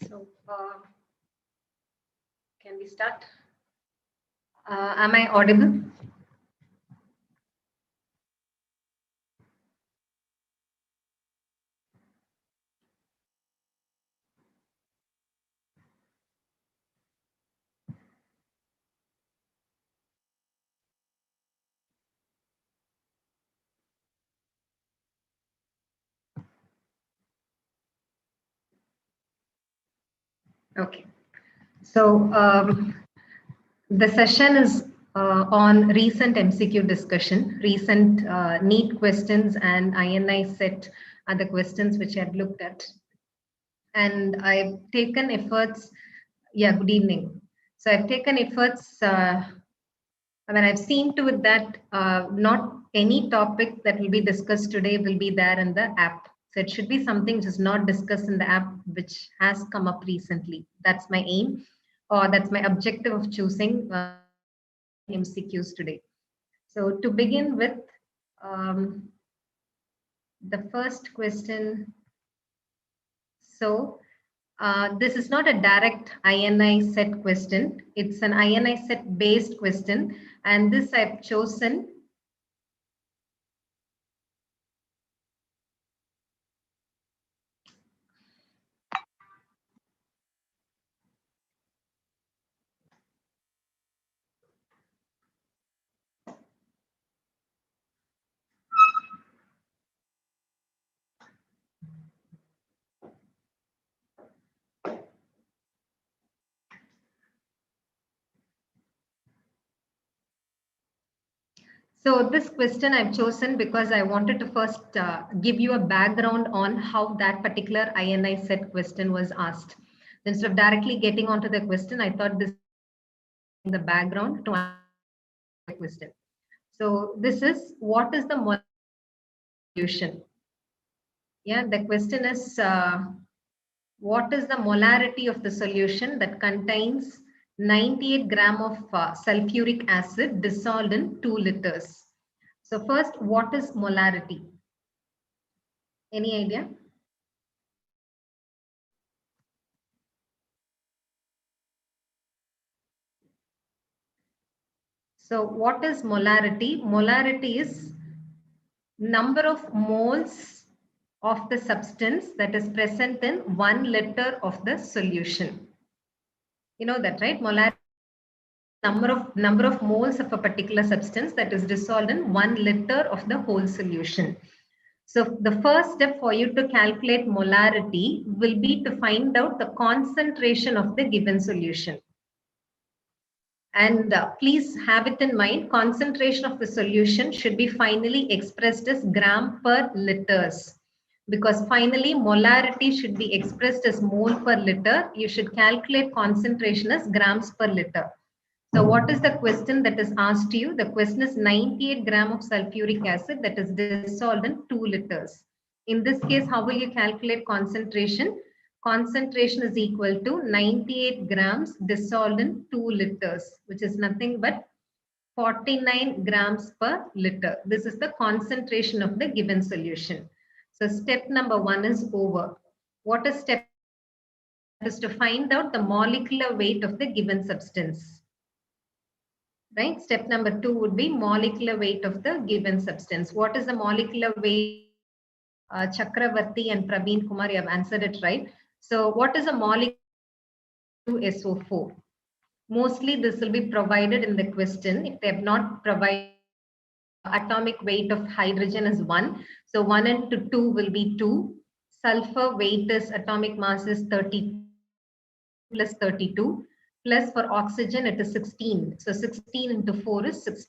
So, can we start? Am I audible? Okay. So, the session is on recent MCQ discussion, recent NEET questions and INI set are the questions which I've looked at. And I've taken efforts, yeah, good evening. So I've taken efforts, I've seen to it that not any topic that will be discussed today will be there in the app. So it should be something which is not discussed in the app, which has come up recently. That's my aim, or that's my objective of choosing MCQs today. So to begin with, the first question. So this is not a direct INI set question. It's an INI set based question. And this I've chosen. So this question I've chosen because I wanted to first give you a background on how that particular INI set question was asked. Instead of directly getting onto the question, I thought this is the background to answer the question. So this is, what is the solution? Yeah, the question is, what is the molarity of the solution that contains 98 gram of sulfuric acid dissolved in 2 liters? So first, what is molarity? Any idea? So what is molarity? Molarity is number of moles of the substance that is present in 1 liter of the solution. You know that, right? Molarity, number of moles of a particular substance that is dissolved in 1 liter of the whole solution. So the first step for you to calculate molarity will be to find out the concentration of the given solution. And please have it in mind, concentration of the solution should be finally expressed as gram per liters. Because finally molarity should be expressed as mole per liter. You should calculate concentration as grams per liter. So what is the question that is asked to you? The question is 98 gram of sulfuric acid that is dissolved in 2 liters. In this case, how will you calculate concentration? Concentration is equal to 98 grams dissolved in 2 liters, which is nothing but 49 grams per liter. This is the concentration of the given solution. So step number 1 is over. What is step? Is to find out the molecular weight of the given substance. Right? Step number 2 would be molecular weight of the given substance. What is the molecular weight? Chakravarti and Praveen Kumar, you have answered it right. So what is a molecule SO4? Mostly this will be provided in the question. If they have not provided, atomic weight of hydrogen is 1. So 1 into 2 will be 2. Sulfur weight is, atomic mass is 30 plus 32. Plus for oxygen it is 16. So 16 into 4 is 16.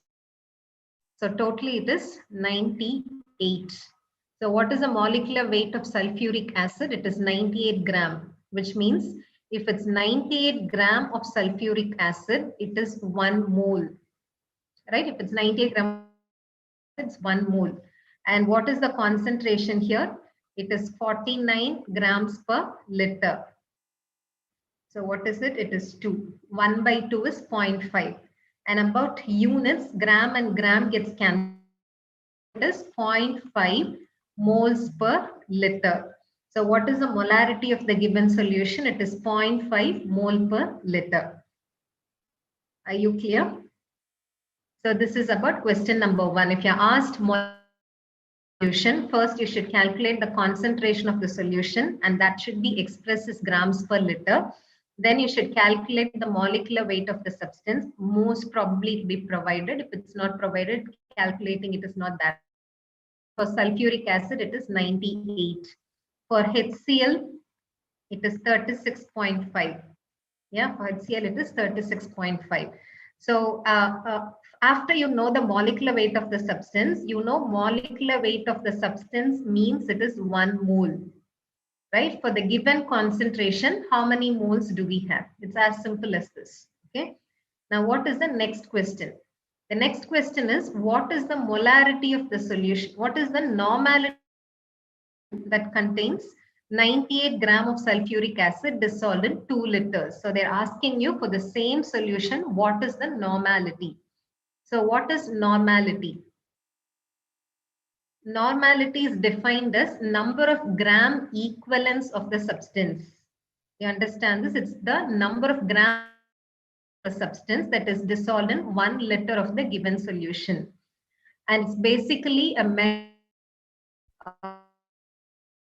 So totally it is 98. So what is the molecular weight of sulfuric acid? It is 98 gram, which means if it's 98 gram of sulfuric acid, it is 1 mole, right? If it's 98 gram, it's 1 mole. And what is the concentration here? It is 49 grams per liter. So what is it? It is 2. 1 by 2 is 0.5. And about units, gram and gram gets cancelled. It is 0.5 moles per liter. So what is the molarity of the given solution? It is 0.5 mole per liter. Are you clear? So this is about question number 1. If you're asked solution, first you should calculate the concentration of the solution, and that should be expressed as grams per liter. Then you should calculate the molecular weight of the substance. Most probably it will be provided. If it's not provided, calculating it is not that. For sulfuric acid, it is 98. For HCl, it is 36.5. Yeah, for HCl, it is 36.5. So after you know the molecular weight of the substance, you know molecular weight of the substance means it is 1 mole. Right? For the given concentration, how many moles do we have? It's as simple as this. Okay. Now, what is the next question? The next question is, what is the molarity of the solution? What is the normality that contains 98 gram of sulfuric acid dissolved in 2 liters? So they're asking you for the same solution, what is the normality? So what is normality? Normality is defined as number of gram equivalents of the substance. You understand this? It's the number of gram of the substance that is dissolved in 1 liter of the given solution. And it's basically a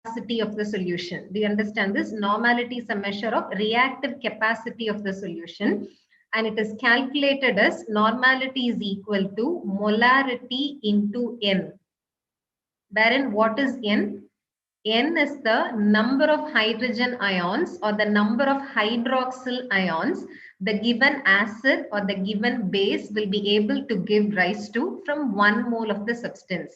capacity of the solution. Do you understand this? Normality is a measure of reactive capacity of the solution. And it is calculated as normality is equal to molarity into N. Wherein what is N? N is the number of hydrogen ions or the number of hydroxyl ions the given acid or the given base will be able to give rise to from 1 mole of the substance.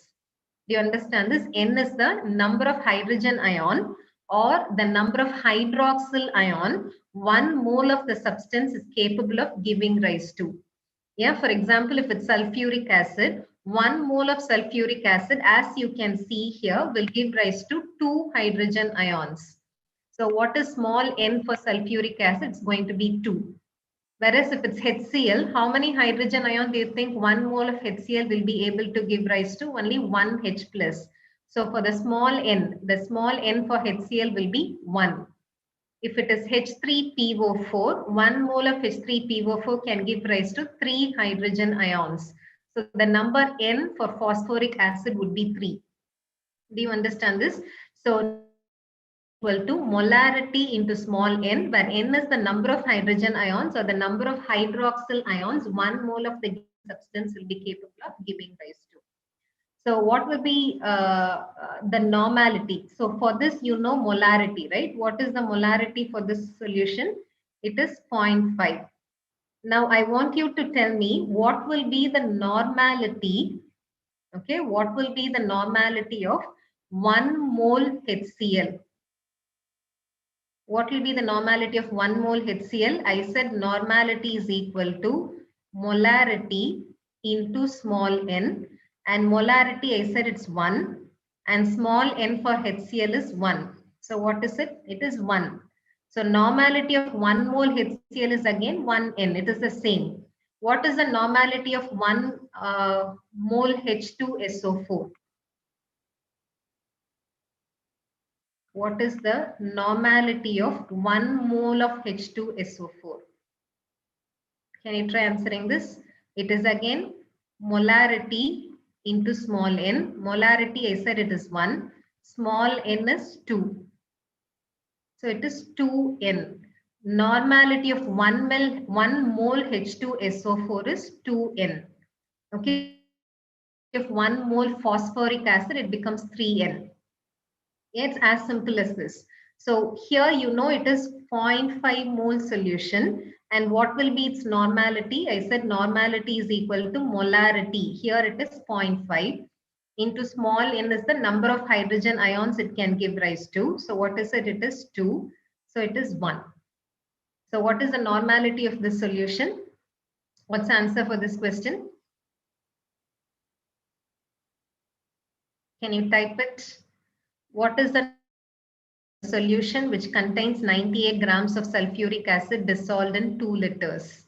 Do you understand this? N is the number of hydrogen ion or the number of hydroxyl ion 1 mole of the substance is capable of giving rise to. Yeah, for example, if it's sulfuric acid, 1 mole of sulfuric acid, as you can see here, will give rise to 2 hydrogen ions. So what is small n for sulfuric acid? It's going to be 2. Whereas if it's HCl, how many hydrogen ion do you think 1 mole of HCl will be able to give rise to? Only 1 H plus. So for the small n for HCl will be 1. If it is H3PO4, 1 mole of H3PO4 can give rise to 3 hydrogen ions. So the number N for phosphoric acid would be 3. Do you understand this? So equal to molarity into small n, where n is the number of hydrogen ions or the number of hydroxyl ions 1 mole of the substance will be capable of giving rise to. So what will be the normality? So for this, you know molarity, right? What is the molarity for this solution? It is 0.5. Now I want you to tell me what will be the normality, okay? What will be the normality of 1 mole HCl? What will be the normality of 1 mole HCl? I said normality is equal to molarity into small n. And molarity, I said it's 1. And small n for HCl is 1. So what is it? It is 1. So normality of 1 mole HCl is again 1n. It is the same. What is the normality of 1 mole H2SO4? What is the normality of 1 mole of H2SO4? Can you try answering this? It is again molarity into small n. Molarity, I said it is 1. Small n is 2. So it is 2n. Normality of 1 mole H2SO4 is 2n. Okay. If 1 mole phosphoric acid, it becomes 3n. It's as simple as this. So here you know it is 0.5 mole solution. And what will be its normality? I said normality is equal to molarity. Here it is 0.5 into small n is the number of hydrogen ions it can give rise to. So what is it? It is 2. So it is 1. So what is the normality of this solution? What's the answer for this question? Can you type it? What is the solution which contains 98 grams of sulfuric acid dissolved in 2 liters?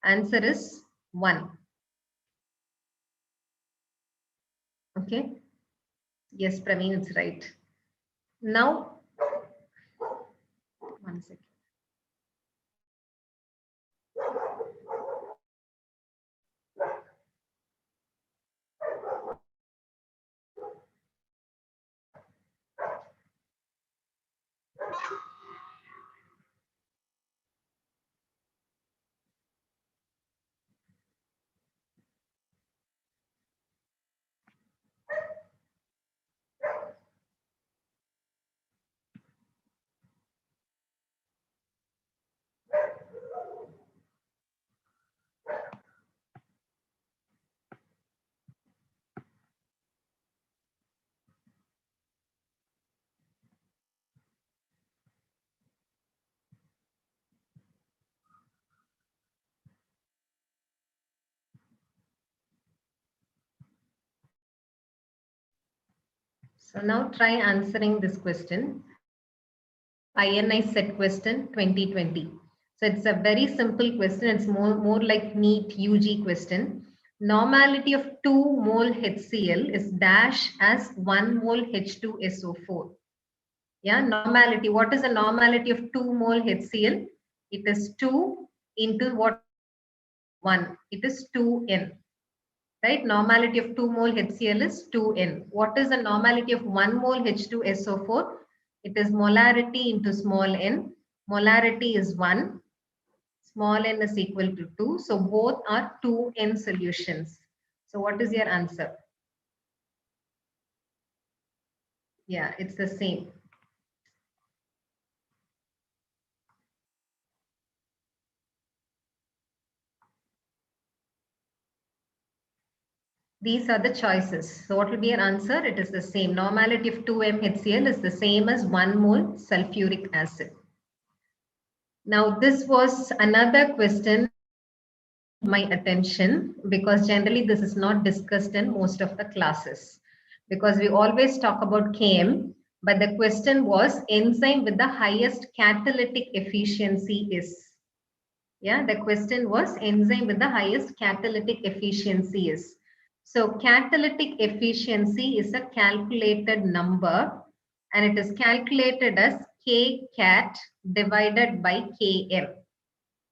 Answer is 1. Okay. Yes, Praveen, it's right. Now, 1 second. So now try answering this question. INI set question 2020. So it's a very simple question. It's more like NEET UG question. Normality of 2 mole HCl is dash as 1 mole H2SO4. Yeah, normality. What is the normality of 2 mole HCl? It is 2 into what? 1. It is 2N. Right? Normality of 2 mole HCl is 2N. What is the normality of 1 mole H2SO4? It is molarity into small n. Molarity is 1. Small n is equal to 2. So both are 2N solutions. So what is your answer? Yeah, it's the same. These are the choices. So what will be your answer? It is the same. Normality of 2M HCl is the same as 1 mole sulfuric acid. Now this was another question my attention because generally this is not discussed in most of the classes because we always talk about KM, but the question was enzyme with the highest catalytic efficiency is. Yeah, the question was enzyme with the highest catalytic efficiency is. So catalytic efficiency is a calculated number and it is calculated as Kcat divided by Km.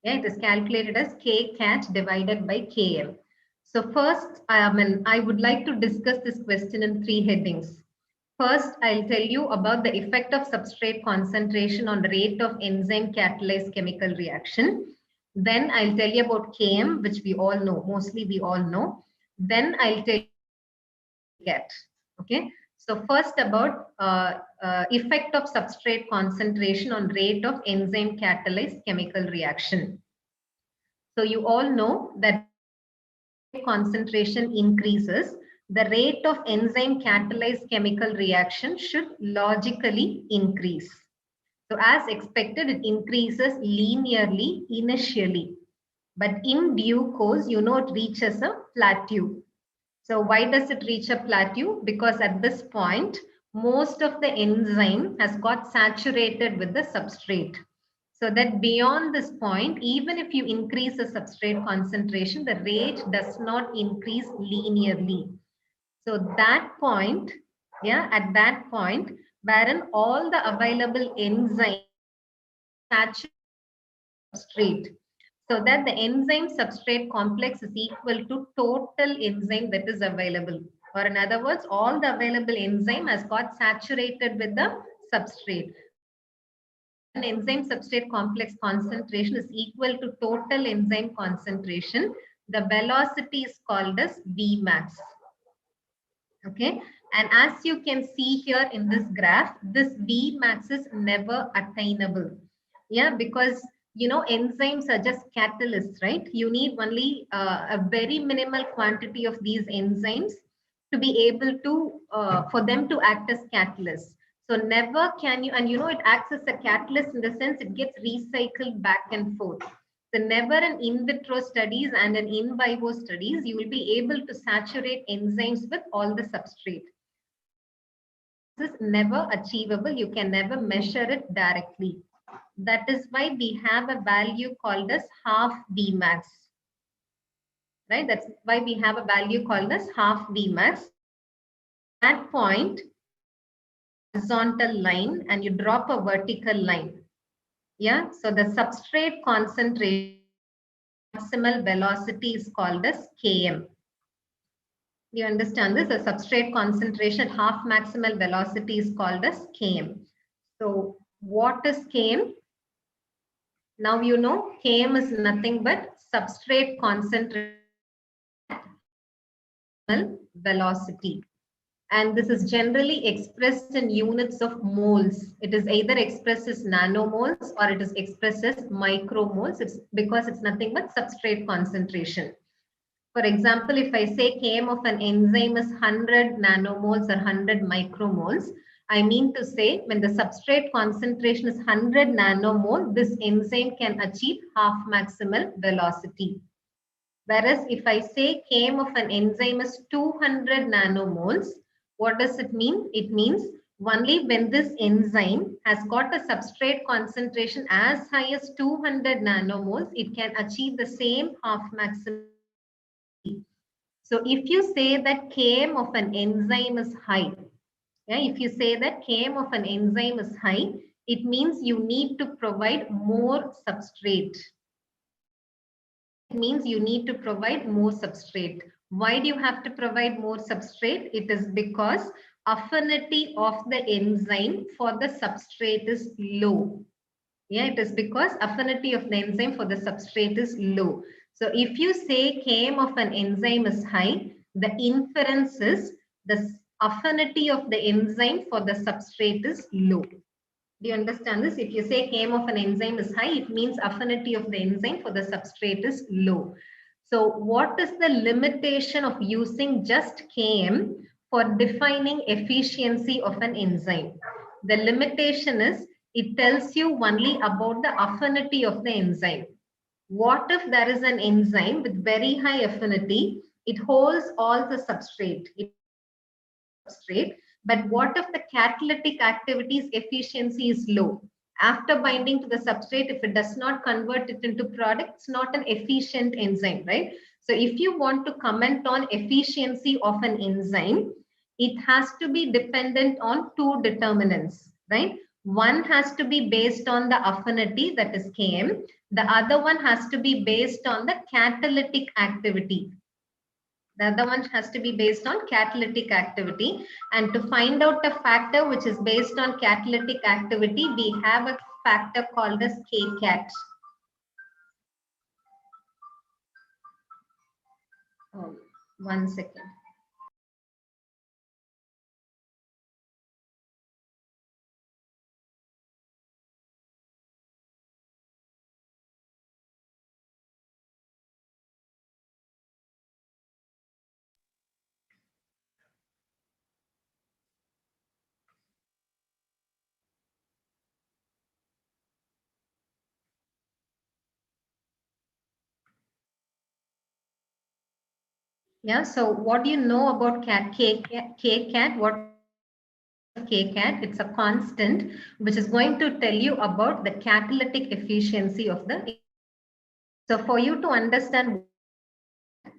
Yeah, it is calculated as Kcat divided by Km. So first, I would like to discuss this question in 3 headings. First, I'll tell you about the effect of substrate concentration on the rate of enzyme catalyzed chemical reaction. Then I'll tell you about Km, which we all know, mostly we all know. Then I'll tell you Kat. Okay. So first about effect of substrate concentration on rate of enzyme catalyzed chemical reaction. So you all know that concentration increases, the rate of enzyme catalyzed chemical reaction should logically increase. So as expected, it increases linearly initially, but in due course, you know, it reaches a plateau. So why does it reach a plateau? Because at this point, most of the enzyme has got saturated with the substrate. So that beyond this point, even if you increase the substrate concentration, the rate does not increase linearly. So that point, yeah, at that point, wherein all the available enzyme saturate substrate, so that the enzyme substrate complex is equal to total enzyme that is available. Or in other words, all the available enzyme has got saturated with the substrate. An enzyme substrate complex concentration is equal to total enzyme concentration. The velocity is called as Vmax. Okay, and as you can see here in this graph, this Vmax is never attainable. Yeah, because you know enzymes are just catalysts, right? You need only a very minimal quantity of these enzymes to be able to for them to act as catalysts. So never can you, and you know it acts as a catalyst in the sense it gets recycled back and forth. So never in in vitro studies and in vivo studies, you will be able to saturate enzymes with all the substrate. This is never achievable. You can never measure it directly. That is why we have a value called as half Vmax. Right? That's why we have a value called as half Vmax. At that point, horizontal line and you drop a vertical line. Yeah, so the substrate concentration maximal velocity is called as Km. Do you understand this? The substrate concentration half maximal velocity is called as Km. So what is Km? Now you know Km is nothing but substrate concentration velocity. And this is generally expressed in units of moles. It is either expressed as nanomoles or it is expressed as micromoles. It's because it's nothing but substrate concentration. For example, if I say Km of an enzyme is 100 nanomoles or 100 micromoles, I mean to say when the substrate concentration is 100 nanomole, this enzyme can achieve half maximal velocity. Whereas if I say Km of an enzyme is 200 nanomoles, what does it mean? It means only when this enzyme has got a substrate concentration as high as 200 nanomoles, it can achieve the same half maximal. So if you say that Km of an enzyme is high, yeah, if you say that Km of an enzyme is high, it means you need to provide more substrate. It means you need to provide more substrate. Why do you have to provide more substrate? It is because affinity of the enzyme for the substrate is low. Yeah, it is because affinity of the enzyme for the substrate is low. So if you say Km of an enzyme is high, the inference is the affinity of the enzyme for the substrate is low. Do you understand this? If you say Km of an enzyme is high, it means affinity of the enzyme for the substrate is low. So what is the limitation of using just Km for defining efficiency of an enzyme? The limitation is it tells you only about the affinity of the enzyme. What if there is an enzyme with very high affinity? It holds all the substrate. But what if the catalytic activity's efficiency is low? After binding to the substrate, if it does not convert it into product, it's not an efficient enzyme, right? So if you want to comment on efficiency of an enzyme, it has to be dependent on two determinants, right? One has to be based on the affinity, that is Km. The other one has to be based on the catalytic activity. The other one has to be based on catalytic activity. And to find out a factor which is based on catalytic activity, we have a factor called as Kcat. Oh, 1 second. Yeah, so what do you know about Kcat? What Kcat? It's a constant which is going to tell you about the catalytic efficiency of the. So for you to understand,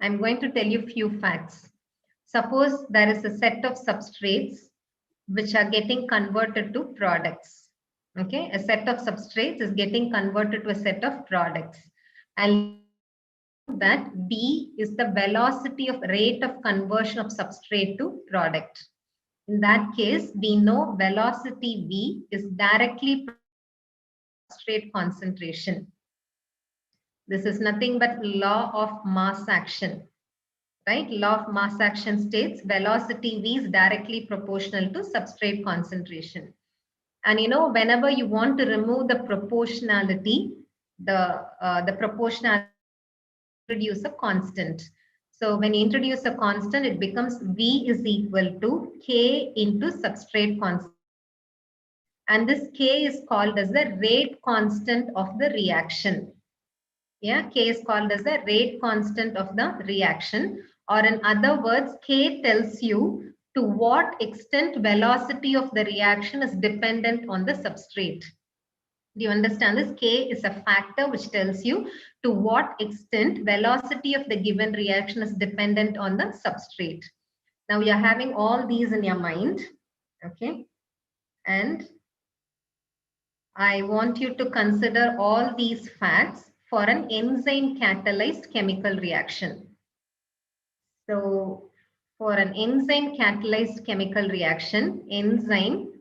I'm going to tell you few facts. Suppose there is a set of substrates which are getting converted to products. Okay, a set of substrates is getting converted to a set of products. And that B is the velocity of rate of conversion of substrate to product. In that case, we know velocity V is directly substrate concentration. This is nothing but law of mass action. Right? Law of mass action states velocity V is directly proportional to substrate concentration. And you know, whenever you want to remove the proportionality, the proportionality introduce a constant. So when you introduce a constant, it becomes V is equal to K into substrate constant. And this K is called as the rate constant of the reaction. Yeah, K is called as the rate constant of the reaction. Or in other words, K tells you to what extent velocity of the reaction is dependent on the substrate. Do you understand this? K is a factor which tells you to what extent velocity of the given reaction is dependent on the substrate. Now you're having all these in your mind, okay? And I want you to consider all these facts for an enzyme catalyzed chemical reaction. So for an enzyme catalyzed chemical reaction, enzyme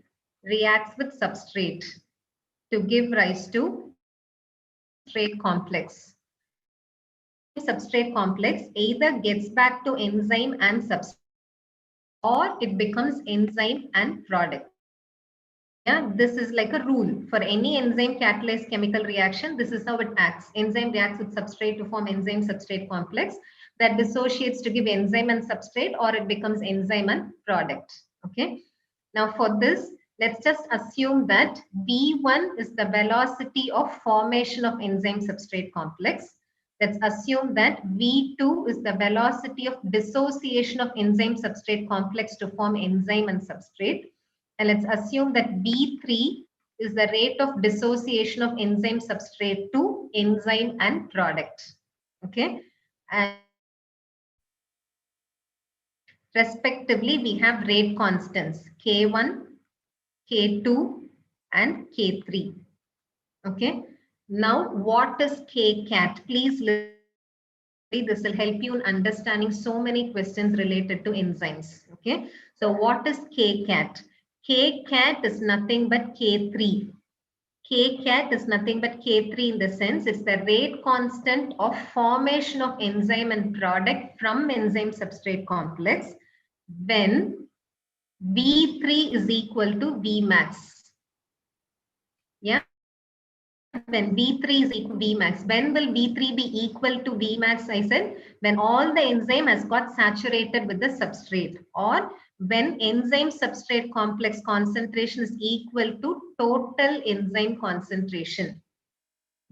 reacts with substrate to give rise to substrate complex. Substrate complex either gets back to enzyme and substrate or it becomes enzyme and product. Yeah, this is like a rule for any enzyme catalyzed chemical reaction. This is how it acts. Enzyme reacts with substrate to form enzyme substrate complex that dissociates to give enzyme and substrate, or it becomes enzyme and product. Okay. Now for this, let's just assume that V1 is the velocity of formation of enzyme substrate complex. Let's assume that V2 is the velocity of dissociation of enzyme substrate complex to form enzyme and substrate. And let's assume that V3 is the rate of dissociation of enzyme substrate to enzyme and product. Okay. And respectively, we have rate constants K1, K2, and K3. Okay. Now, what is Kcat? Please listen. This will help you in understanding so many questions related to enzymes. Okay. So, what is Kcat? Kcat is nothing but K3. Kcat is nothing but K3 in the sense it's the rate constant of formation of enzyme and product from enzyme substrate complex when V3 is equal to Vmax. Yeah. When V3 is equal to Vmax. When will V3 be equal to Vmax? I said when all the enzyme has got saturated with the substrate, or when enzyme substrate complex concentration is equal to total enzyme concentration.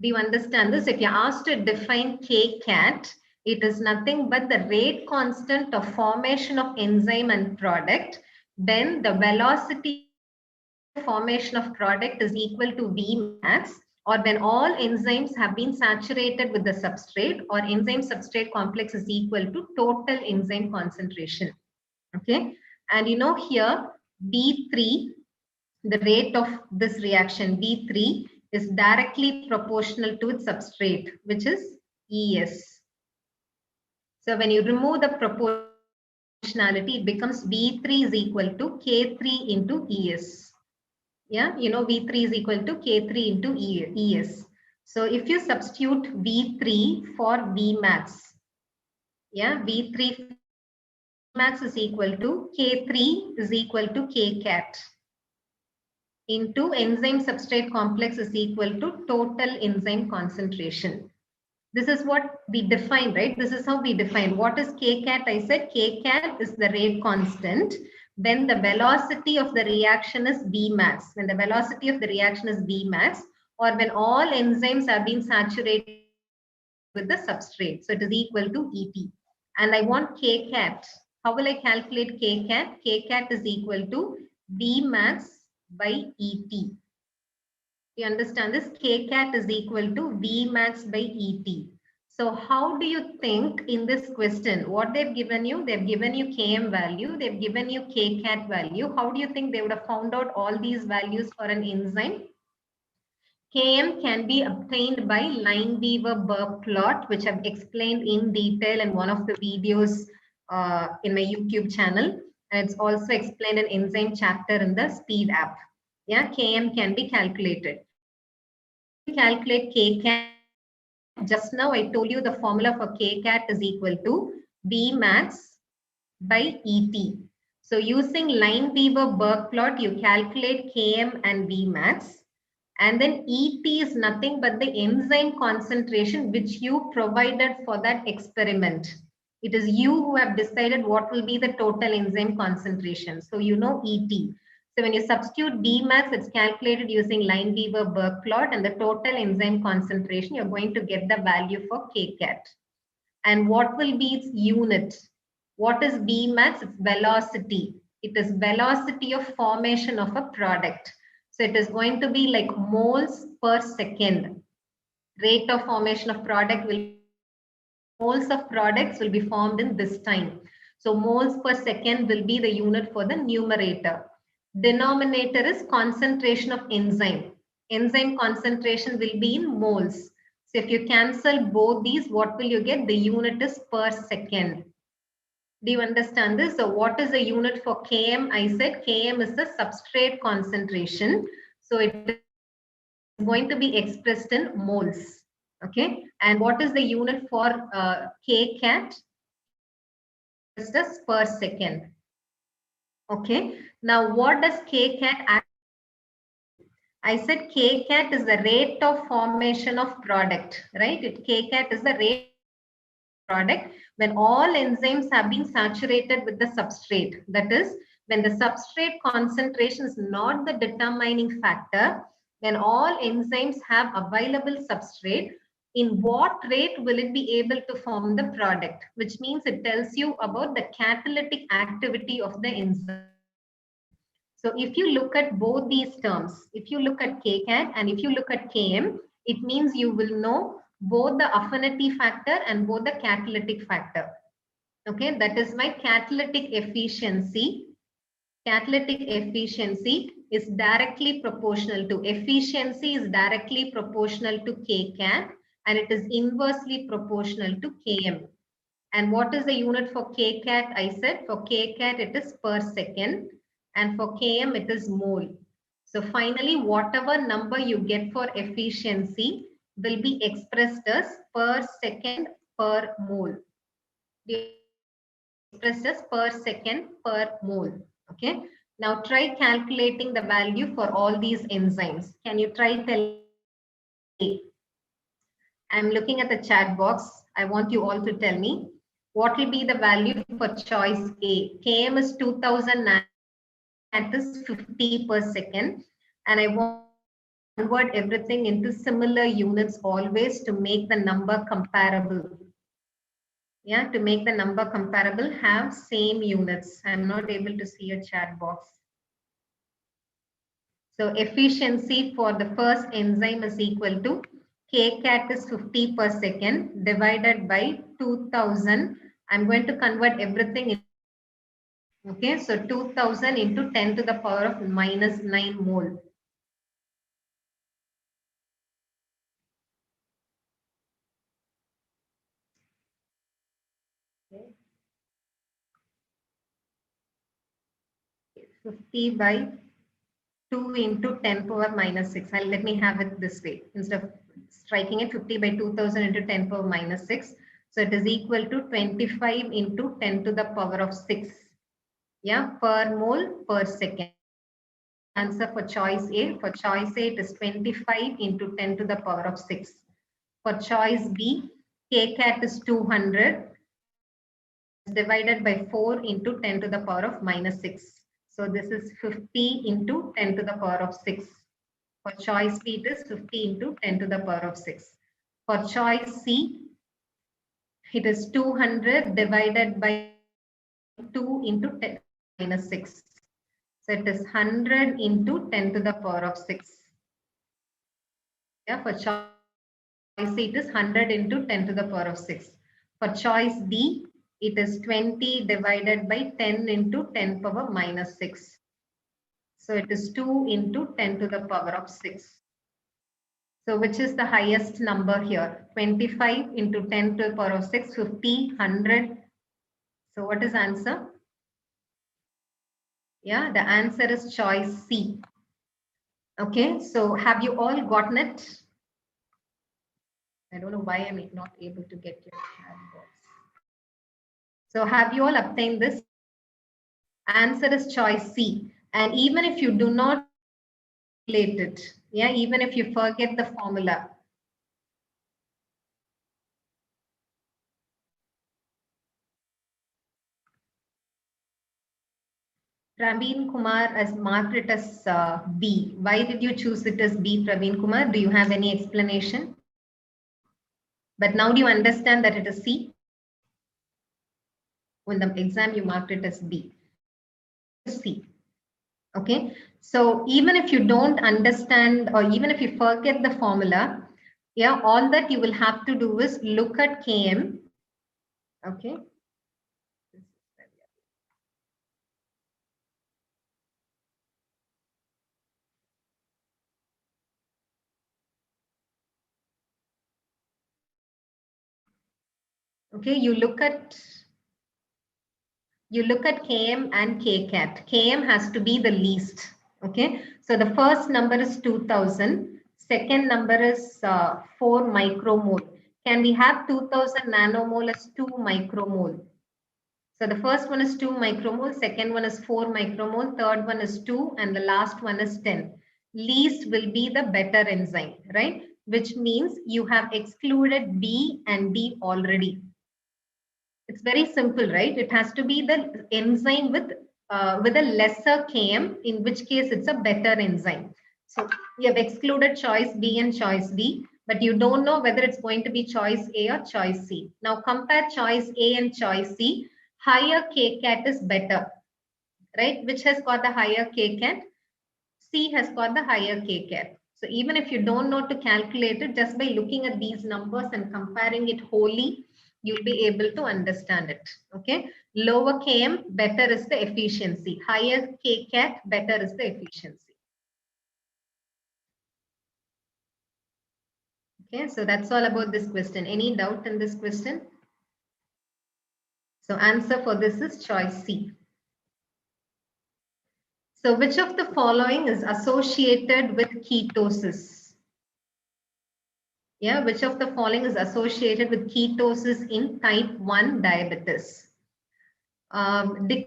Do you understand this? If you're asked to define Kcat, it is nothing but the rate constant of formation of enzyme and product when the velocity of formation of product is equal to Vmax, or when all enzymes have been saturated with the substrate, or enzyme substrate complex is equal to total enzyme concentration. Okay. And you know here, V3, the rate of this reaction, V3, is directly proportional to its substrate, which is ES. So when you remove the proportionality, it becomes V3 is equal to K3 into ES. Yeah, you know, V3 is equal to K3 into ES. So if you substitute V3 for Vmax, yeah, V3 Vmax is equal to K3 is equal to Kcat into enzyme substrate complex is equal to total enzyme concentration. This is what we define, right? This is how we define. What is Kcat? I said Kcat is the rate constant when the velocity of the reaction is Vmax. When the velocity of the reaction is Vmax, or when all enzymes have been saturated with the substrate. So it is equal to ET. And I want Kcat. How will I calculate Kcat? Kcat is equal to Vmax by ET. You understand this? Kcat is equal to Vmax by ET. So how do you think in this question, what they've given you? They've given you Km value, they've given you Kcat value. How do you think they would have found out all these values for an enzyme? Km can be obtained by Lineweaver-Burke plot, which I've explained in detail in one of the videos in my YouTube channel. And it's also explained in enzyme chapter in the Speed app. Yeah, Km can be calculated. Calculate Kcat. Just now I told you the formula for Kcat is equal to Vmax by ET. So using Lineweaver-Burke plot, you calculate Km and Vmax. And then ET is nothing but the enzyme concentration which you provided for that experiment. It is you who have decided what will be the total enzyme concentration. So you know ET. So when you substitute Vmax, it's calculated using Lineweaver-Burke plot, and the total enzyme concentration, you're going to get the value for Kcat. And what will be its unit? What is Vmax? It's velocity. It is velocity of formation of a product. So it is going to be like moles per second. Rate of formation of product will moles of products will be formed in this time. So moles per second will be the unit for the numerator. Denominator is concentration of enzyme. Enzyme concentration will be in moles. So if you cancel both these, what will you get? The unit is per second. Do you understand this? So what is the unit for km? I said km is the substrate concentration. So it is going to be expressed in moles. Okay. And what is the unit for kcat? It's just per second. Okay. Now what does kcat act? I said kcat is the rate of formation of product, right? Kcat is the rate of product when all enzymes have been saturated with the substrate. That is, when the substrate concentration is not the determining factor, when all enzymes have available substrate, in what rate will it be able to form the product? Which means it tells you about the catalytic activity of the enzyme. So if you look at both these terms, if you look at kcat and if you look at km, it means you will know both the affinity factor and both the catalytic factor. Okay, that is my catalytic efficiency. Catalytic efficiency is directly proportional to efficiency is directly proportional to kcat and it is inversely proportional to km. And what is the unit for kcat? I said for kcat it is per second and for km it is mole. So finally, whatever number you get for efficiency will be expressed as per second per mole. Expressed as per second per mole. Okay. Now try calculating the value for all these enzymes. Can you try telling? I'm looking at the chat box. I want you all to tell me what will be the value for choice A. Km is 2009. That is 50 per second. And I want to convert everything into similar units always to make the number comparable. Yeah, to make the number comparable, have same units. I'm not able to see your chat box. So efficiency for the first enzyme is equal to kcat is 50 per second divided by 2000. I'm going to convert everything. Okay, so 2000 into 10 to the power of minus 9 mole. Okay. 50 by 2 into 10 power minus 6. Let me have it this way. Instead of striking it 50 by 2000 into 10 power minus 6. So it is equal to 25 into 10 to the power of 6. Yeah, per mole per second. Answer for choice A. For choice A, it is 25 into 10 to the power of 6. For choice B, kcat is 200 divided by 4 into 10 to the power of minus 6. So this is 50 into 10 to the power of 6. For choice B, it is 50 into 10 to the power of 6. For choice C, it is 200 divided by 2 into 10 minus 6. So it is 100 into 10 to the power of 6. Yeah, for choice C, it is 100 into 10 to the power of 6. For choice D, it is 20 divided by 10 into 10 power minus 6. So it is 2 into 10 to the power of 6. So which is the highest number here? 25 into 10 to the power of 6, 50, 100. So what is answer? Yeah, the answer is choice C. Okay, so have you all gotten it? I don't know why I'm not able to get your chat box. So have you all obtained this? Answer is choice C. And even if you do not calculate it, yeah, even if you forget the formula, Praveen Kumar as Margaret as B. Why did you choose it as B, Praveen Kumar? Do you have any explanation? But now do you understand that it is C? In the exam, you marked it as B. C. Okay. So even if you don't understand or even if you forget the formula, yeah, all that you will have to do is look at Km. Okay. Okay, you look at Km and Kcat. Km has to be the least. Okay, so the first number is 2000. Second number is 4 micromole. Can we have 2000 nanomole as 2 micromole? So the first one is 2 micromole, second one is 4 micromole, third one is 2, and the last one is 10. Least will be the better enzyme, right? Which means you have excluded B and D already. It's very simple, right? It has to be the enzyme with a lesser Km, in which case it's a better enzyme. So you have excluded choice B and choice D, but you don't know whether it's going to be choice A or choice C. Now compare choice A and choice C. Higher Kcat is better, right? Which has got the higher Kcat? C has got the higher Kcat. So even if you don't know to calculate it, just by looking at these numbers and comparing it wholly, you'll be able to understand it. Okay. Lower Km, better is the efficiency. Higher Kcat, better is the efficiency. Okay. So that's all about this question. Any doubt in this question? So answer for this is choice C. So which of the following is associated with ketosis? Yeah, which of the following is associated with ketosis in type 1 diabetes? Oxidation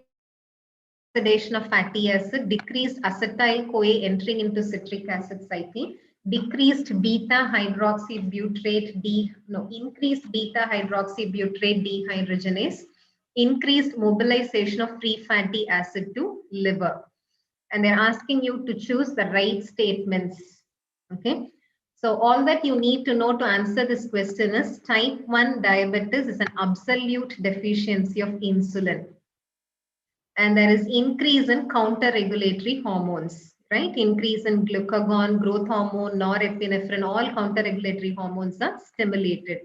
of fatty acid, decreased acetyl-CoA entering into citric acid cycle, decreased increased beta-hydroxybutyrate dehydrogenase, increased mobilization of free fatty acid to liver. And they're asking you to choose the right statements. Okay. So all that you need to know to answer this question is type 1 diabetes is an absolute deficiency of insulin. And there is increase in counter-regulatory hormones, right? Increase in glucagon, growth hormone, norepinephrine, all counter-regulatory hormones are stimulated.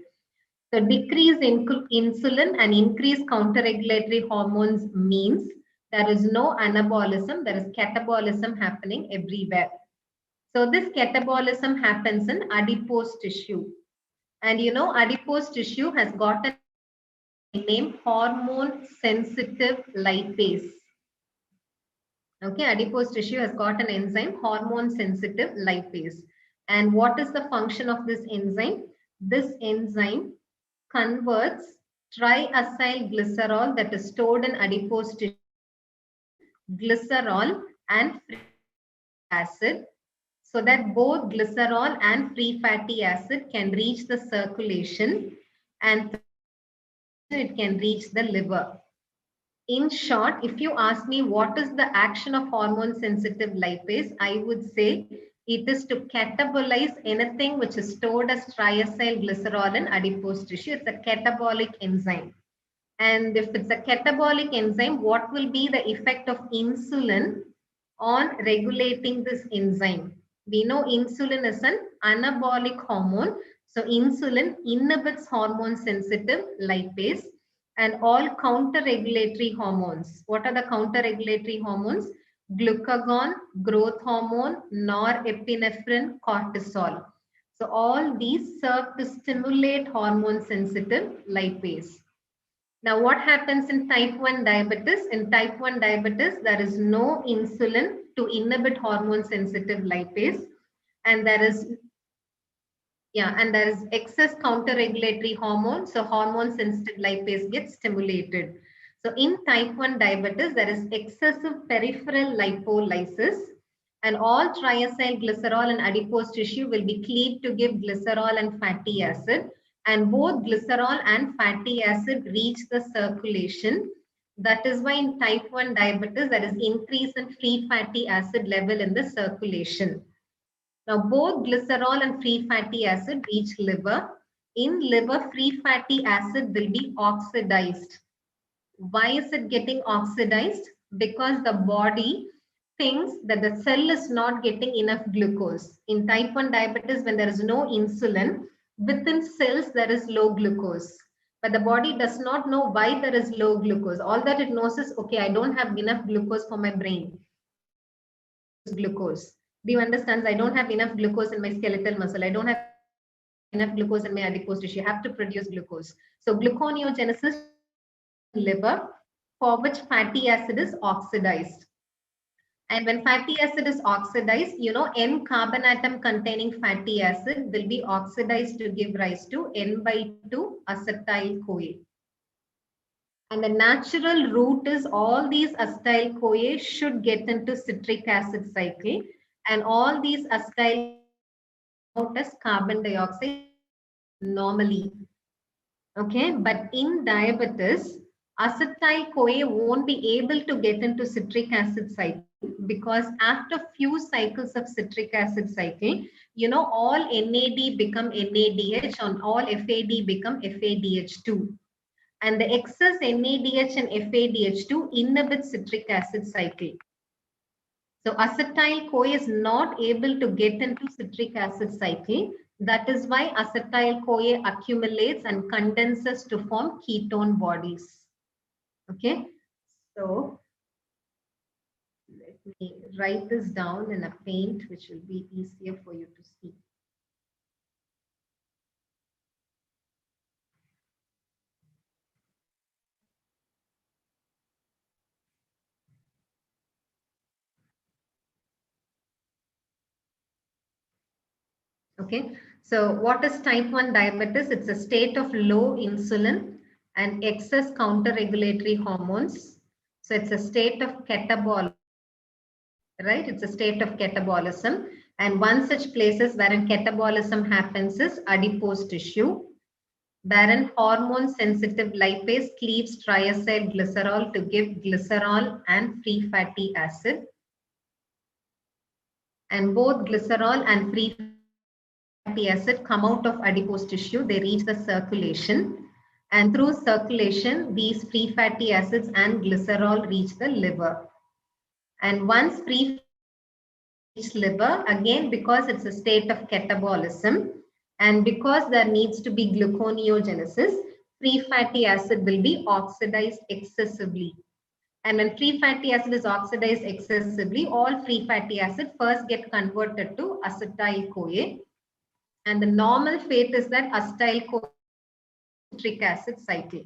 So decrease in insulin and increase counter-regulatory hormones means there is no anabolism, there is catabolism happening everywhere. So this catabolism happens in adipose tissue. And you know, adipose tissue has got a name hormone sensitive lipase. Okay, adipose tissue has got an enzyme hormone sensitive lipase. And what is the function of this enzyme? This enzyme converts triacylglycerol that is stored in adipose tissue, glycerol and free acid, so that both glycerol and free fatty acid can reach the circulation and it can reach the liver. In short, if you ask me what is the action of hormone sensitive lipase, I would say it is to catabolize anything which is stored as triacylglycerol in adipose tissue. It's a catabolic enzyme. And if it's a catabolic enzyme, what will be the effect of insulin on regulating this enzyme? We know insulin is an anabolic hormone. So insulin inhibits hormone sensitive lipase and all counter-regulatory hormones. What are the counter-regulatory hormones? Glucagon, growth hormone, norepinephrine, cortisol. So all these serve to stimulate hormone sensitive lipase. Now, what happens in type 1 diabetes? In type 1 diabetes, there is no insulin to inhibit hormone sensitive lipase. And there is excess counter-regulatory hormone. So hormone sensitive lipase gets stimulated. So in type 1 diabetes, there is excessive peripheral lipolysis. And all triacylglycerol and adipose tissue will be cleaved to give glycerol and fatty acid. And both glycerol and fatty acid reach the circulation. That is why in type 1 diabetes, there is increase in free fatty acid level in the circulation. Now, both glycerol and free fatty acid reach liver. In liver, free fatty acid will be oxidized. Why is it getting oxidized? Because the body thinks that the cell is not getting enough glucose. In type 1 diabetes, when there is no insulin, within cells there is low glucose. But the body does not know why there is low glucose. All that it knows is, okay, I don't have enough glucose for my brain. Glucose. Do you understand? I don't have enough glucose in my skeletal muscle. I don't have enough glucose in my adipose tissue. You have to produce glucose. So gluconeogenesis liver, for which fatty acid is oxidized. And when fatty acid is oxidized, N carbon atom containing fatty acid will be oxidized to give rise to N/2 acetyl-CoA. And the natural route is all these acetyl-CoA should get into citric acid cycle, and all these acetyl out as carbon dioxide normally. Okay, but in diabetes, acetyl-CoA won't be able to get into citric acid cycle because after few cycles of citric acid cycle, all NAD become NADH and all FAD become FADH2. And the excess NADH and FADH2 inhibits citric acid cycle. So acetyl-CoA is not able to get into citric acid cycle. That is why acetyl-CoA accumulates and condenses to form ketone bodies. Okay, so let me write this down in a paint which will be easier for you to see. Okay, so what is type 1 diabetes? It's a state of low insulin and excess counter-regulatory hormones. So it's a state of catabolism, right? It's a state of catabolism. And one such places wherein catabolism happens is adipose tissue, wherein hormone-sensitive lipase cleaves triacyl glycerol to give glycerol and free fatty acid. And both glycerol and free fatty acid come out of adipose tissue, they reach the circulation, and through circulation these free fatty acids and glycerol reach the liver. And once free reach liver, again because it's a state of catabolism and because there needs to be gluconeogenesis, free fatty acid will be oxidized excessively. And when free fatty acid is oxidized excessively, all free fatty acid first get converted to acetyl-CoA. And the normal fate is that acetyl-CoA citric acid cycle.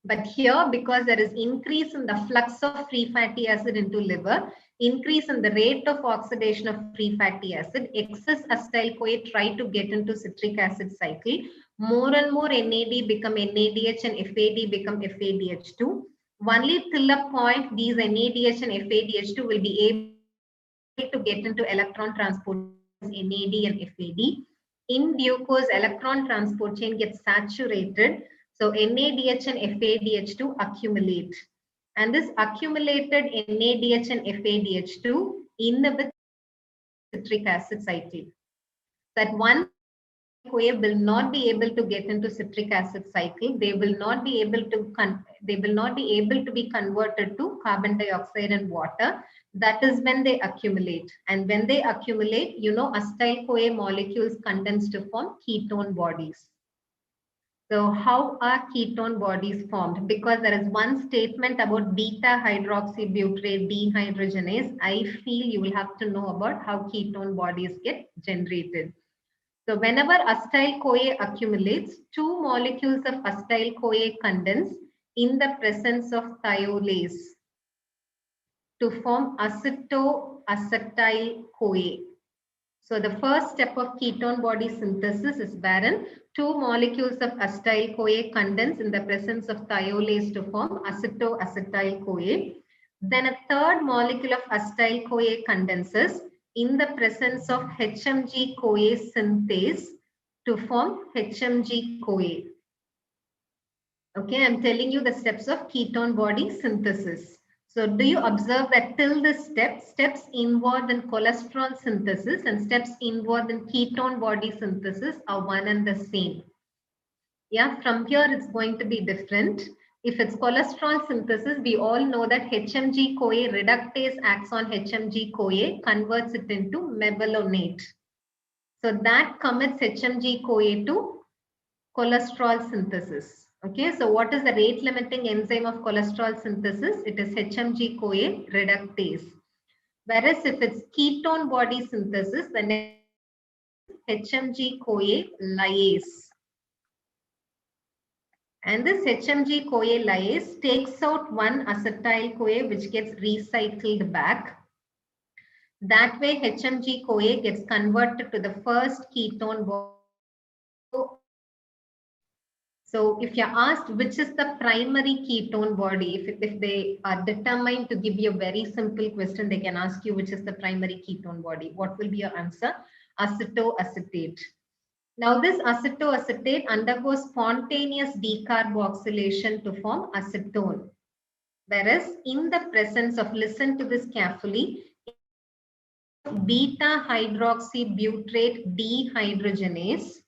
But here, because there is increase in the flux of free fatty acid into liver, increase in the rate of oxidation of free fatty acid, excess acetyl-CoA try to get into citric acid cycle. More and more NAD become NADH and FAD become FADH2. Only till a point these NADH and FADH2 will be able to get into electron transport NAD and FAD. In due course, electron transport chain gets saturated. So NADH and FADH2 accumulate. And this accumulated NADH and FADH2 inhibits citric acid cycle. That one CoA will not be able to get into citric acid cycle. They will not be able to be converted to carbon dioxide and water. That is when they accumulate. And when they accumulate, acetyl-CoA molecules condense to form ketone bodies. So how are ketone bodies formed? Because there is one statement about beta hydroxybutyrate dehydrogenase. I feel you will have to know about how ketone bodies get generated. So whenever acetyl-CoA accumulates, two molecules of acetyl-CoA condense in the presence of thiolase to form acetoacetyl-CoA. So the first step of ketone body synthesis is wherein two molecules of acetyl-CoA condense in the presence of thiolase to form acetoacetyl-CoA. Then a third molecule of acetyl-CoA condenses in the presence of HMG-CoA synthase to form HMG-CoA. Okay, I'm telling you the steps of ketone body synthesis. So do you observe that till this steps involved in cholesterol synthesis and steps involved in ketone body synthesis are one and the same. Yeah, from here it's going to be different. If it's cholesterol synthesis, we all know that HMG-CoA reductase acts on HMG-CoA, converts it into mevalonate. So that commits HMG-CoA to cholesterol synthesis. Okay, so what is the rate limiting enzyme of cholesterol synthesis? It is HMG-CoA reductase. Whereas if it's ketone body synthesis, the HMG-CoA lyase. And this HMG-CoA lyase takes out one acetyl-CoA which gets recycled back. That way HMG-CoA gets converted to the first ketone body. So if you're asked which is the primary ketone body, if they are determined to give you a very simple question, they can ask you which is the primary ketone body. What will be your answer? Acetoacetate. Now this acetoacetate undergoes spontaneous decarboxylation to form acetone. Whereas in the presence of, listen to this carefully, beta hydroxybutyrate dehydrogenase,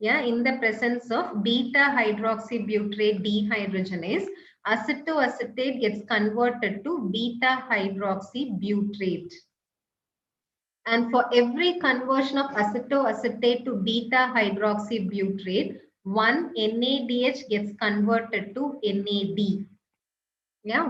in the presence of beta hydroxybutyrate dehydrogenase, acetoacetate gets converted to beta hydroxybutyrate. And for every conversion of acetoacetate to beta hydroxybutyrate, one NADH gets converted to NAD.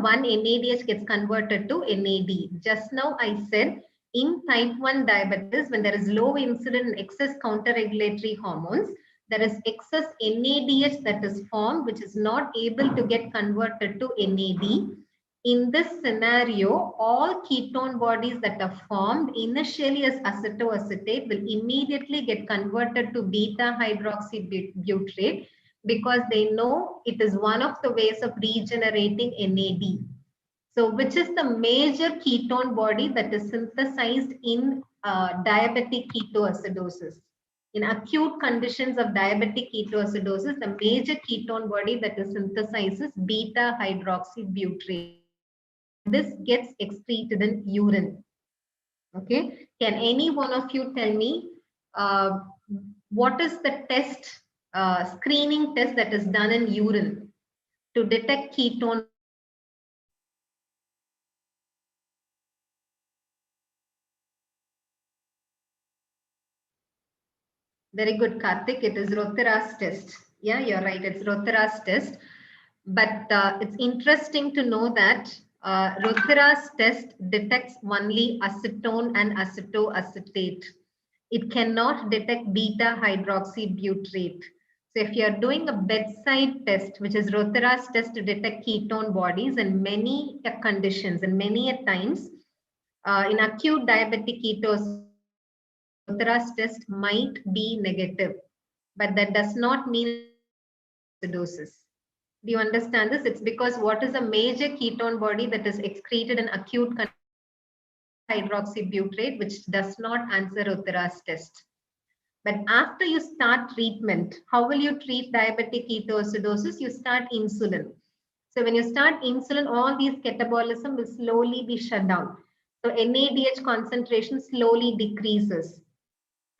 One NADH gets converted to NAD. Just now I said in type 1 diabetes, when there is low insulin and excess counter-regulatory hormones, there is excess NADH that is formed, which is not able to get converted to NAD. In this scenario, all ketone bodies that are formed initially as acetoacetate will immediately get converted to beta hydroxybutyrate, because they know it is one of the ways of regenerating NAD. So which is the major ketone body that is synthesized in diabetic ketoacidosis? In acute conditions of diabetic ketoacidosis, the major ketone body that is synthesized is beta hydroxybutyrate. This gets excreted in urine. Okay, can any one of you tell me what is the test, screening test that is done in urine to detect ketone? Very good, Karthik. It is Rothera's test. Yeah, you're right. It's Rothera's test. But it's interesting to know that Rothera's test detects only acetone and acetoacetate. It cannot detect beta hydroxybutyrate. So if you're doing a bedside test, which is Rothera's test to detect ketone bodies, in many conditions and many times in acute diabetic ketosis, Rothera's test might be negative, but that does not mean acidosis. Do you understand this? It's because what is a major ketone body that is excreted in acute hydroxybutyrate, which does not answer Rothera's test. But after you start treatment, how will you treat diabetic ketoacidosis? You start insulin. So when you start insulin, all these catabolism will slowly be shut down. So NADH concentration slowly decreases.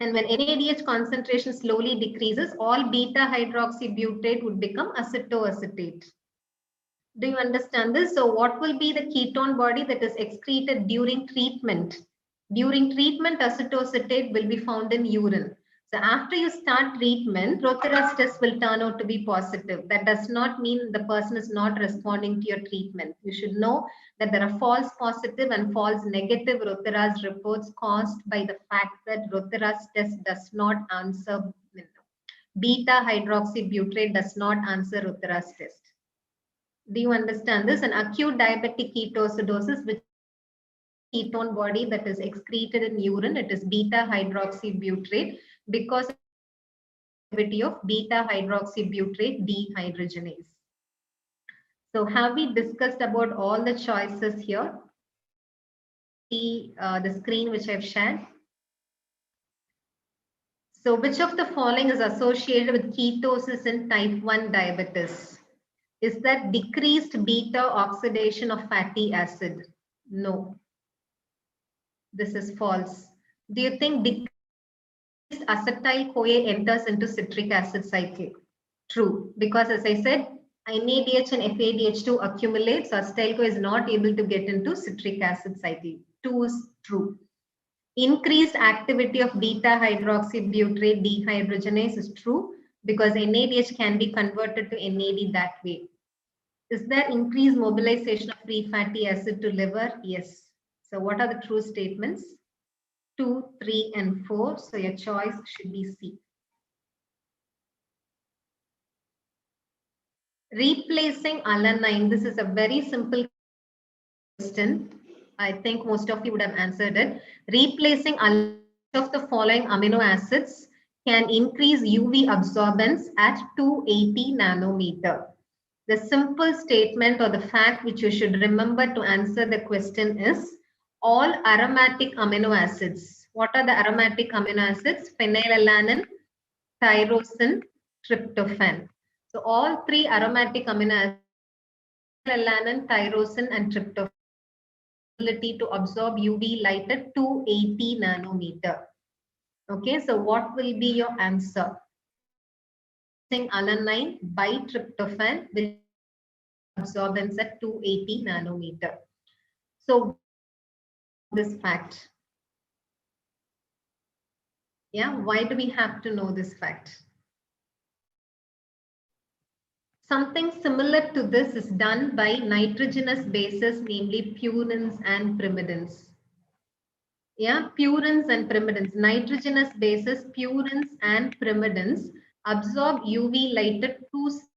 And when NADH concentration slowly decreases, all beta hydroxybutyrate would become acetoacetate. Do you understand this? So what will be the ketone body that is excreted during treatment? During treatment, acetoacetate will be found in urine. So after you start treatment, Rothera's test will turn out to be positive. That does not mean the person is not responding to your treatment. You should know that there are false positive and false negative Rothera's reports caused by the fact that Rothera's test does not answer, beta hydroxybutyrate does not answer Rothera's test. Do you understand this? An acute diabetic ketoacidosis, which ketone body that is excreted in urine, it is beta hydroxybutyrate because of beta hydroxybutyrate dehydrogenase. So have we discussed about all the choices here? See the screen which I've shared. So which of the following is associated with ketosis in type 1 diabetes? Is that decreased beta oxidation of fatty acid? No. This is false. Do you think decreased acetyl-CoA enters into citric acid cycle? True, because as I said, NADH and FADH2 accumulates, so acetyl-CoA is not able to get into citric acid cycle. 2 is true. Increased activity of beta hydroxybutyrate dehydrogenase is true because NADH can be converted to NAD that way. Is there increased mobilization of free fatty acid to liver? Yes. So what are the true statements? 2, 3, and 4. So your choice should be C. Replacing alanine. This is a very simple question. I think most of you would have answered it. Replacing alanine of the following amino acids can increase UV absorbance at 280 nanometer. The simple statement or the fact which you should remember to answer the question is all aromatic amino acids. What are the aromatic amino acids? Phenylalanine, tyrosine, tryptophan. So all three aromatic amino acids, phenylalanine, tyrosine, and tryptophan, ability to absorb UV light at 280 nanometer. Okay, so what will be your answer? Alanine by tryptophan with absorbance at 280 nanometer. So this fact. Yeah, why do we have to know this fact? Something similar to this is done by nitrogenous bases, namely purines and pyrimidines. Yeah, purines and pyrimidines. Nitrogenous bases, purines and pyrimidines absorb UV light at 260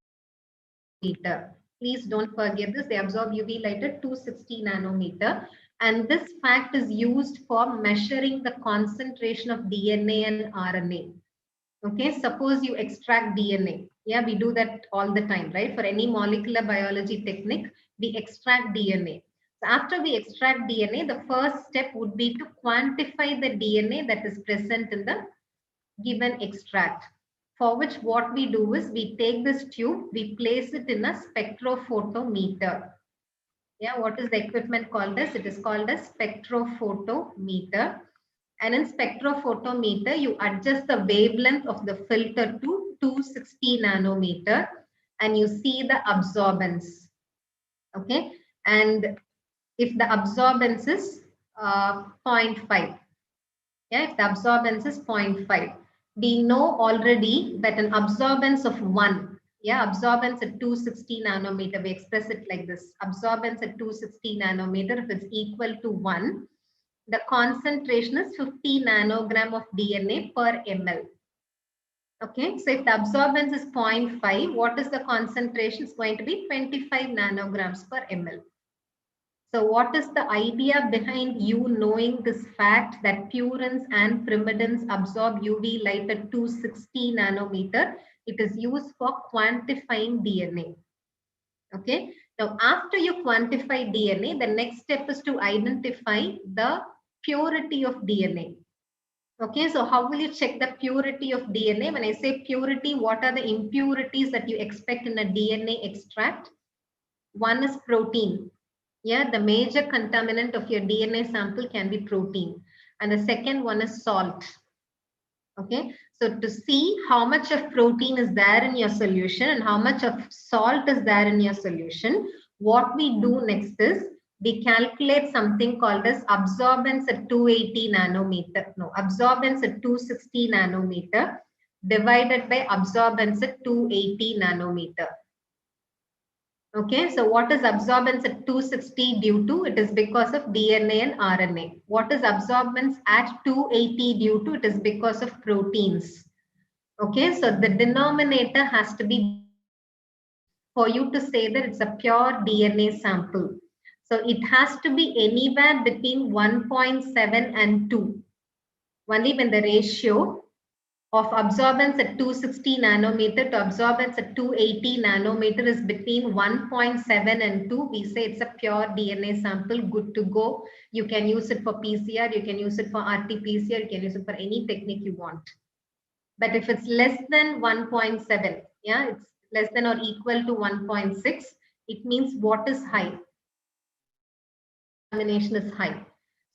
nanometer. Please don't forget this. They absorb UV light at 260 nanometer. And this fact is used for measuring the concentration of DNA and RNA. Okay, suppose you extract DNA. Yeah, we do that all the time, right? For any molecular biology technique, we extract DNA. So after we extract DNA, the first step would be to quantify the DNA that is present in the given extract. For which what we do is we take this tube, we place it in a spectrophotometer. Yeah, what is the equipment called as? It is called as spectrophotometer. And in spectrophotometer, you adjust the wavelength of the filter to 260 nanometer and you see the absorbance. Okay. And if the absorbance is 0.5, yeah, if the absorbance is 0.5, we know already that an absorbance of 1, yeah, absorbance at 260 nanometer, we express it like this. Absorbance at 260 nanometer, if it's equal to 1, the concentration is 50 nanogram of DNA per ml. Okay, so if the absorbance is 0.5, what is the concentration? It's going to be 25 nanograms per ml. So what is the idea behind you knowing this fact that purines and pyrimidines absorb UV light at 260 nanometer? It is used for quantifying DNA. Okay, now after you quantify DNA, the next step is to identify the purity of DNA. Okay, so how will you check the purity of DNA? When I say purity, what are the impurities that you expect in a DNA extract? One is protein. Yeah, the major contaminant of your DNA sample can be protein. And the second one is salt. Okay, so to see how much of protein is there in your solution and how much of salt is there in your solution, what we do next is we calculate something called as absorbance at 280 nanometer. No, absorbance at 260 nanometer divided by absorbance at 280 nanometer. Okay, so what is absorbance at 260 due to? It is because of DNA and RNA. What is absorbance at 280 due to? It is because of proteins. Okay, so the denominator has to be for you to say that it's a pure DNA sample. So it has to be anywhere between 1.7 and 2. Only when the ratio of absorbance at 260 nanometer to absorbance at 280 nanometer is between 1.7 and 2. We say it's a pure DNA sample, good to go. You can use it for PCR, you can use it for RT-PCR, you can use it for any technique you want. But if it's less than 1.7, yeah, it's less than or equal to 1.6, it means what is high? Contamination is high.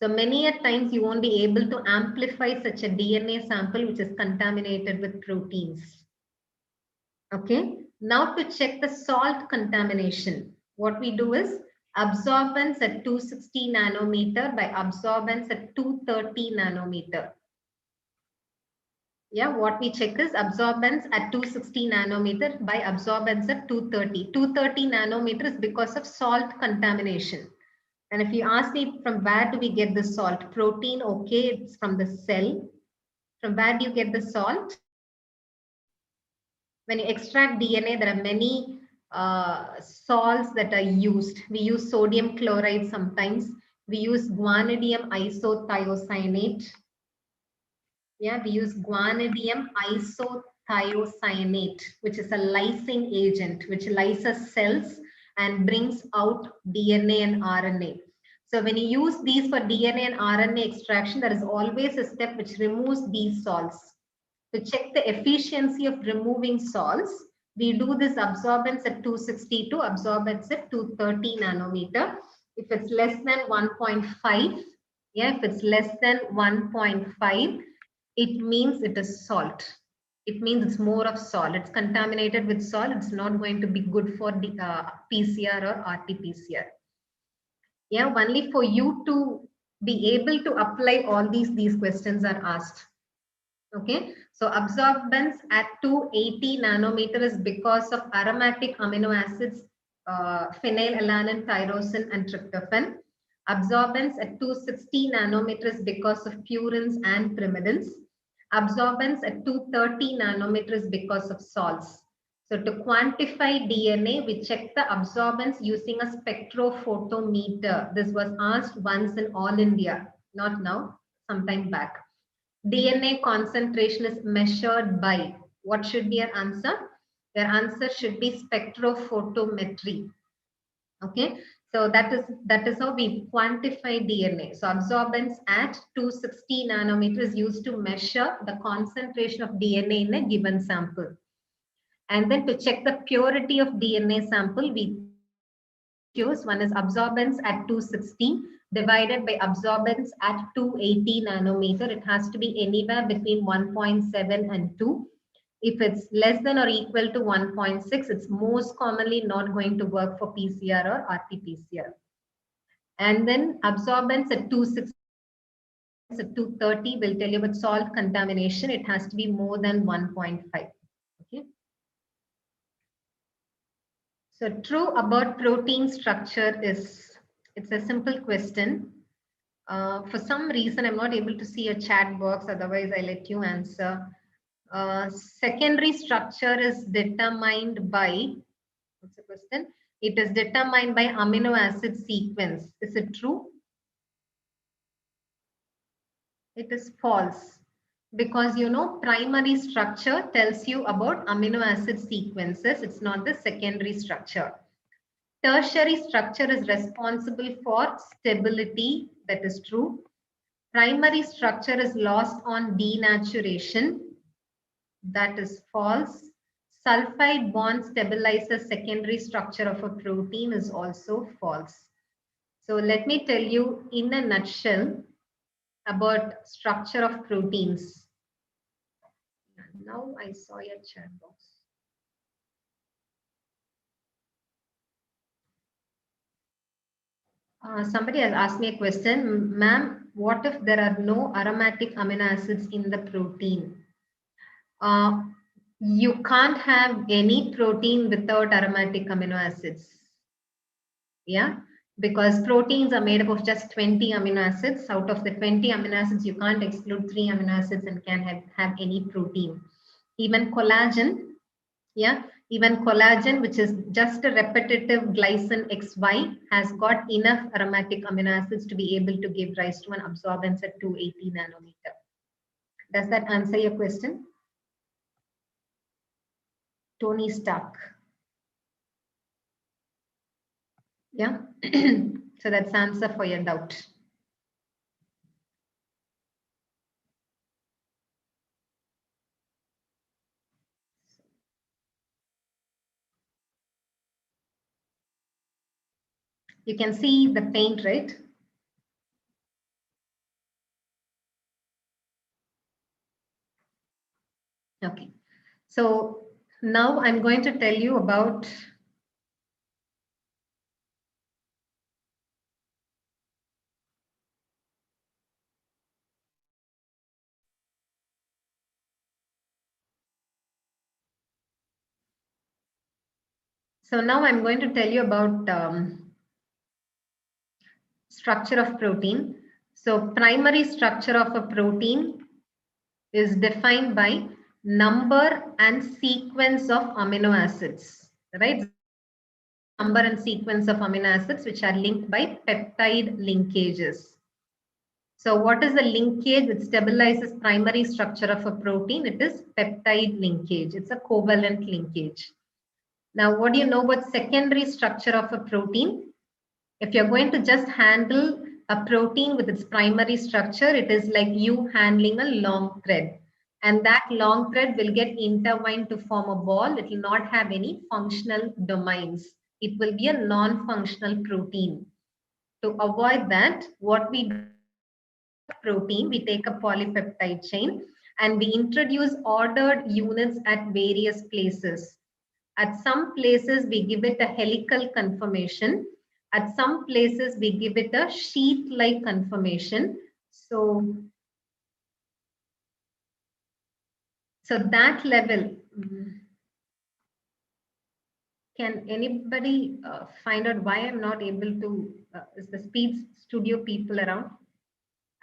So many a times you won't be able to amplify such a DNA sample which is contaminated with proteins. Okay, now to check the salt contamination, what we do is absorbance at 260 nanometer by absorbance at 230 nanometer. Yeah, what we check is absorbance at 260 nanometer by absorbance at 230. 230 nanometers because of salt contamination. And if you ask me from where do we get the salt? Protein, okay, it's from the cell. From where do you get the salt? When you extract DNA, there are many salts that are used. We use sodium chloride sometimes. We use guanidinium isothiocyanate. Yeah, we use guanidinium isothiocyanate, which is a lysing agent, which lyses cells and brings out DNA and RNA. So when you use these for DNA and RNA extraction, there is always a step which removes these salts. To check the efficiency of removing salts, we do this absorbance at 262, absorbance at 230 nanometer. If it's less than 1.5, yeah, if it's less than 1.5, it means it is salt. It means it's more of salt. It's contaminated with salt. It's not going to be good for the PCR or RT-PCR. Yeah, only for you to be able to apply all these questions are asked. Okay, so absorbance at 280 nanometer is because of aromatic amino acids, phenylalanine, tyrosine, and tryptophan. Absorbance at 260 nanometers because of purines and pyrimidines. Absorbance at 230 nanometers because of salts. So to quantify DNA, we check the absorbance using a spectrophotometer. This was asked once in all India, not now, sometime back. DNA concentration is measured by, what should be your answer? Your answer should be spectrophotometry. Okay, so that is how we quantify DNA. So absorbance at 260 nanometers used to measure the concentration of DNA in a given sample. And then to check the purity of DNA sample, we choose one is absorbance at 260 divided by absorbance at 280 nanometer. It has to be anywhere between 1.7 and 2. If it's less than or equal to 1.6, it's most commonly not going to work for PCR or RT-PCR. And then absorbance at 260 at 230 will tell you about salt contamination. It has to be more than 1.5. Okay. So true about protein structure is, it's a simple question. For some reason, I'm not able to see a chat box. Otherwise, I let you answer. Secondary structure is determined by, what's the question? It is determined by amino acid sequence. Is it true? It is false. Because you know, primary structure tells you about amino acid sequences. It's not the secondary structure. Tertiary structure is responsible for stability. That is true. Primary structure is lost on denaturation. That is false. Sulfide bond stabilizes secondary structure of a protein is also false. So let me tell you in a nutshell about structure of proteins. Now I saw your chat box. Somebody has asked me a question, ma'am, what if there are no aromatic amino acids in the protein? You can't have any protein without aromatic amino acids. Yeah, because proteins are made up of just 20 amino acids. Out of the 20 amino acids, you can't exclude 3 amino acids and can have any protein. Even collagen, yeah, even collagen, which is just a repetitive glycan XY, has got enough aromatic amino acids to be able to give rise to an absorbance at 280 nanometer. Does that answer your question? Tony Stark. Yeah, so that's answer for your doubt. You can see the paint, right? Okay, so now I'm going to tell you about structure of protein. So primary structure of a protein is defined by number and sequence of amino acids, right? Number and sequence of amino acids which are linked by peptide linkages. So what is the linkage that stabilizes primary structure of a protein? It is peptide linkage. It's a covalent linkage. Now, what do you know about secondary structure of a protein? If you're going to just handle a protein with its primary structure, it is like you handling a long thread. And that long thread will get intertwined to form a ball. It will not have any functional domains. It will be a non-functional protein. To avoid that, what we do protein, we take a polypeptide chain and we introduce ordered units at various places. At some places, we give it a helical conformation. At some places, we give it a sheath-like conformation. So that level, can anybody find out why I'm not able to, is the Speed Studio people around?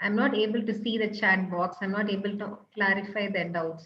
I'm not able to see the chat box. I'm not able to clarify their doubts.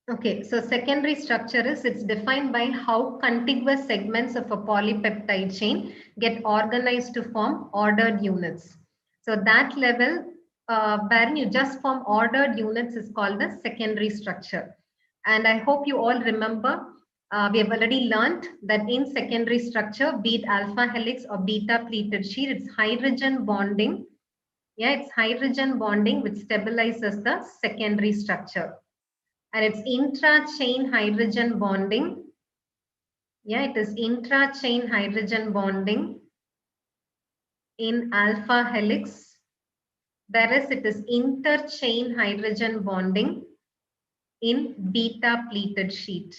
Okay, so secondary structure is it's defined by how contiguous segments of a polypeptide chain get organized to form ordered units. So that level where you just form ordered units is called the secondary structure. And I hope you all remember, we have already learned that in secondary structure, be it alpha helix or beta pleated sheet, it's hydrogen bonding. Yeah, it's hydrogen bonding which stabilizes the secondary structure. And it's intra-chain hydrogen bonding. Yeah, it is intra-chain hydrogen bonding in alpha helix, whereas it is inter-chain hydrogen bonding in beta pleated sheet.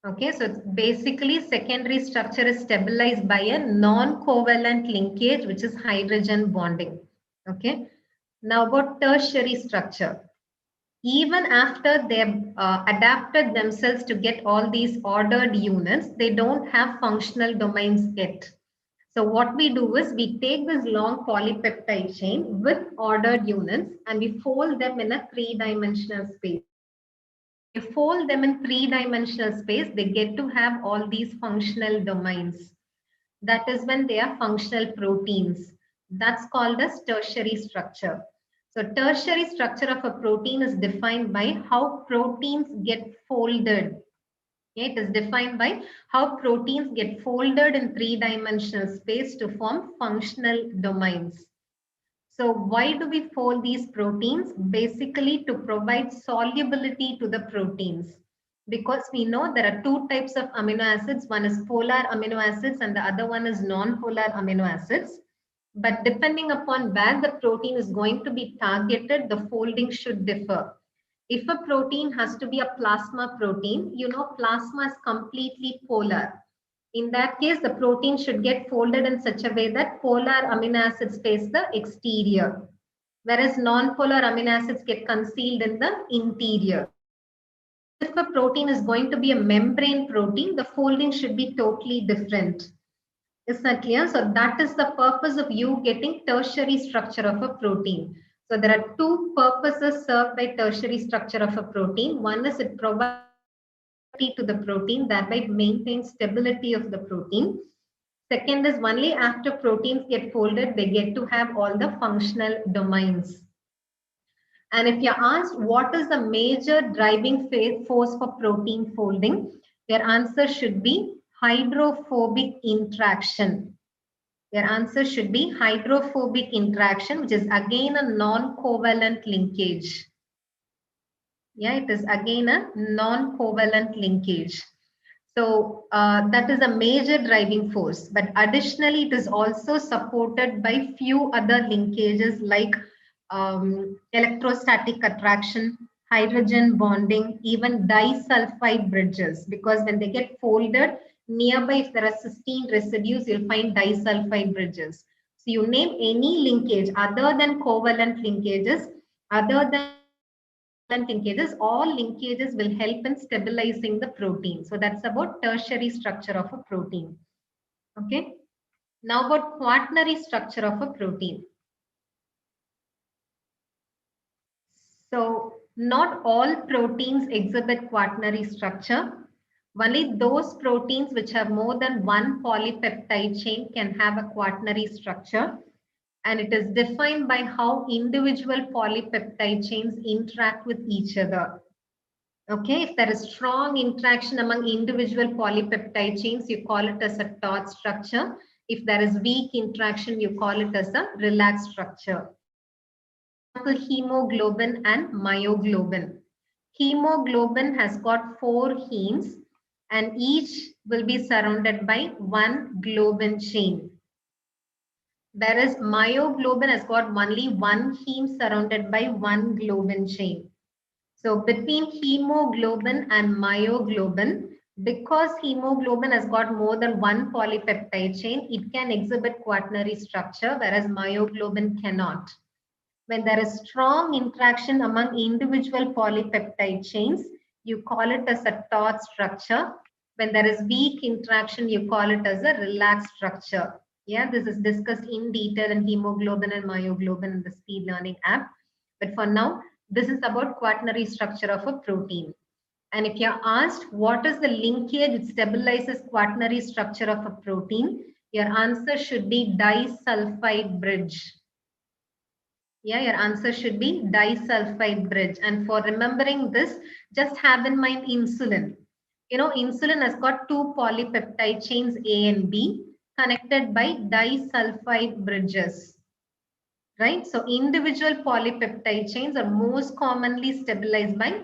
Okay, so it's basically secondary structure is stabilized by a non-covalent linkage, which is hydrogen bonding. Okay, now about tertiary structure. Even after they've adapted themselves to get all these ordered units, they don't have functional domains yet. So what we do is we take this long polypeptide chain with ordered units and we fold them in a three-dimensional space. We fold them in three-dimensional space, they get to have all these functional domains. That is when they are functional proteins. That's called as tertiary structure. So tertiary structure of a protein is defined by how proteins get folded. Okay, it is defined by how proteins get folded in three-dimensional space to form functional domains. So why do we fold these proteins? Basically to provide solubility to the proteins. Because we know there are two types of amino acids. One is polar amino acids and the other one is non-polar amino acids. But depending upon where the protein is going to be targeted, the folding should differ. If a protein has to be a plasma protein, you know, plasma is completely polar. In that case, the protein should get folded in such a way that polar amino acids face the exterior, whereas non-polar amino acids get concealed in the interior. If a protein is going to be a membrane protein, the folding should be totally different. Is that clear? So that is the purpose of you getting tertiary structure of a protein. So there are two purposes served by tertiary structure of a protein. One is it provides to the protein, thereby maintains stability of the protein. Second is only after proteins get folded, they get to have all the functional domains. And if you're asked what is the major driving force for protein folding, your answer should be hydrophobic interaction. Your answer should be hydrophobic interaction, which is again a non-covalent linkage. Yeah, it is again a non-covalent linkage. So that is a major driving force. But additionally, it is also supported by few other linkages like electrostatic attraction, hydrogen bonding, even disulfide bridges. Because when they get folded, nearby if there are cysteine residues, you'll find disulfide bridges. So you name any linkage other than covalent linkages, other than linkages, all linkages will help in stabilizing the protein. So that's about tertiary structure of a protein. Okay. Now about quaternary structure of a protein. So not all proteins exhibit quaternary structure. Only those proteins which have more than one polypeptide chain can have a quaternary structure. And it is defined by how individual polypeptide chains interact with each other. Okay, if there is strong interaction among individual polypeptide chains, you call it as a taut structure. If there is weak interaction, you call it as a relaxed structure. Example, hemoglobin and myoglobin. Hemoglobin has got 4 hemes and each will be surrounded by one globin chain. Whereas myoglobin has got only one heme surrounded by one globin chain. So between hemoglobin and myoglobin, because hemoglobin has got more than one polypeptide chain, it can exhibit quaternary structure, whereas myoglobin cannot. When there is strong interaction among individual polypeptide chains, you call it as a taut structure. When there is weak interaction, you call it as a relaxed structure. Yeah, this is discussed in detail in hemoglobin and myoglobin in the speed learning app. But for now, this is about quaternary structure of a protein. And if you're asked what is the linkage which stabilizes quaternary structure of a protein, your answer should be disulfide bridge. Yeah, your answer should be disulfide bridge. And for remembering this, just have in mind insulin. You know, insulin has got two polypeptide chains A and B connected by disulfide bridges. Right? So individual polypeptide chains are most commonly stabilized by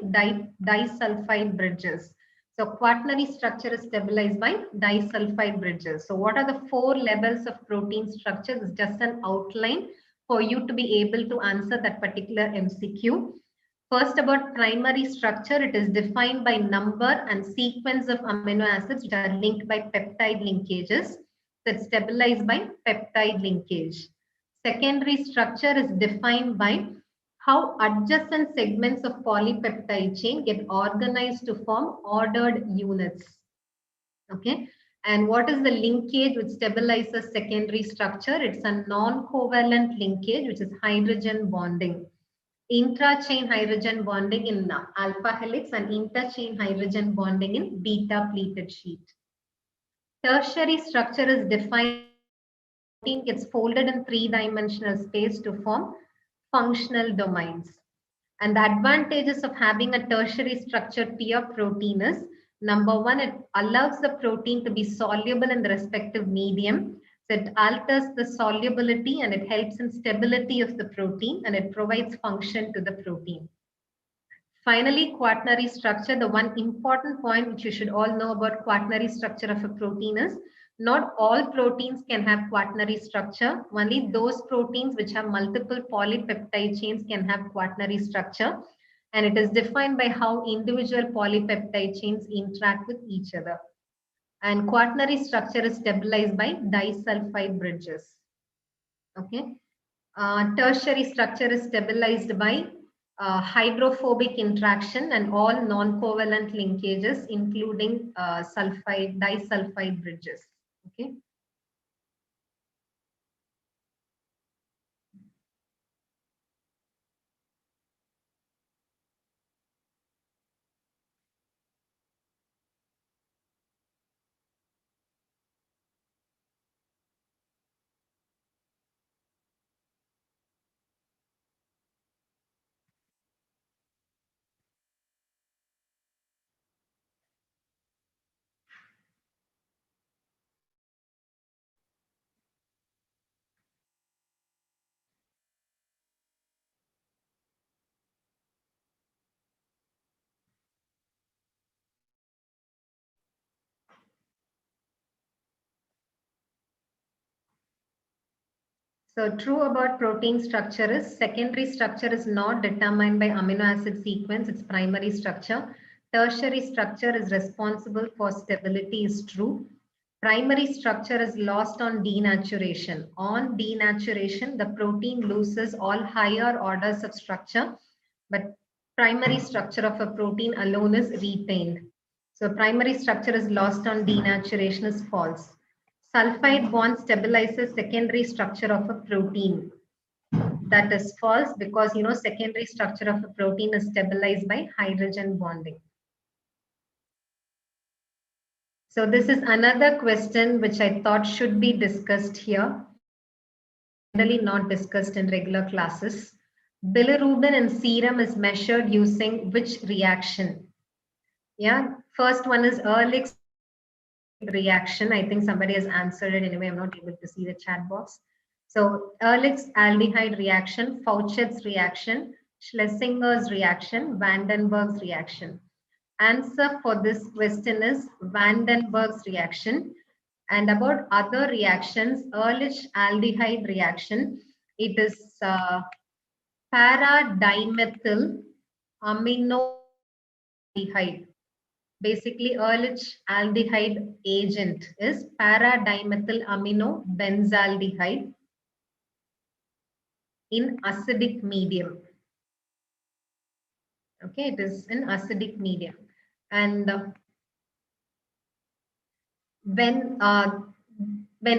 disulfide bridges. So quaternary structure is stabilized by disulfide bridges. So what are the 4 levels of protein structure? This is just an outline for you to be able to answer that particular MCQ. First, about primary structure, it is defined by number and sequence of amino acids which are linked by peptide linkages. That's stabilized by peptide linkage. Secondary structure is defined by how adjacent segments of polypeptide chain get organized to form ordered units. Okay. And what is the linkage which stabilizes secondary structure? It's a non-covalent linkage, which is hydrogen bonding. Intra-chain hydrogen bonding in alpha helix and interchain hydrogen bonding in beta pleated sheet. Tertiary structure is defined. Protein gets folded in 3-dimensional space to form functional domains. And the advantages of having a tertiary structure to your protein is, number one, it allows the protein to be soluble in the respective medium. So it alters the solubility and it helps in stability of the protein and it provides function to the protein. Finally, quaternary structure, the one important point which you should all know about quaternary structure of a protein is, not all proteins can have quaternary structure. Only those proteins which have multiple polypeptide chains can have quaternary structure. And it is defined by how individual polypeptide chains interact with each other. And quaternary structure is stabilized by disulfide bridges. Okay. Tertiary structure is stabilized by hydrophobic interaction and all non-covalent linkages, including disulfide bridges. Okay. So true about protein structure is secondary structure is not determined by amino acid sequence, it's primary structure. Tertiary structure is responsible for stability is true. Primary structure is lost on denaturation. On denaturation, the protein loses all higher orders of structure, but primary structure of a protein alone is retained. So primary structure is lost on denaturation is false. Sulfide bond stabilizes secondary structure of a protein. That is false because secondary structure of a protein is stabilized by hydrogen bonding. So this is another question which I thought should be discussed here. Generally not discussed in regular classes. Bilirubin in serum is measured using which reaction? Yeah, first one is Ehrlich's reaction. I think somebody has answered it anyway. I'm not able to see the chat box. So Ehrlich's aldehyde reaction, Fauchett's reaction, Schlesinger's reaction, Vandenberg's reaction. Answer for this question is Vandenberg's reaction. And about other reactions, Ehrlich aldehyde reaction, it is para-dimethyl aminoaldehyde. Basically, Ehrlich aldehyde agent is para-dimethyl amino benzaldehyde in acidic medium. Okay, it is in acidic medium. And when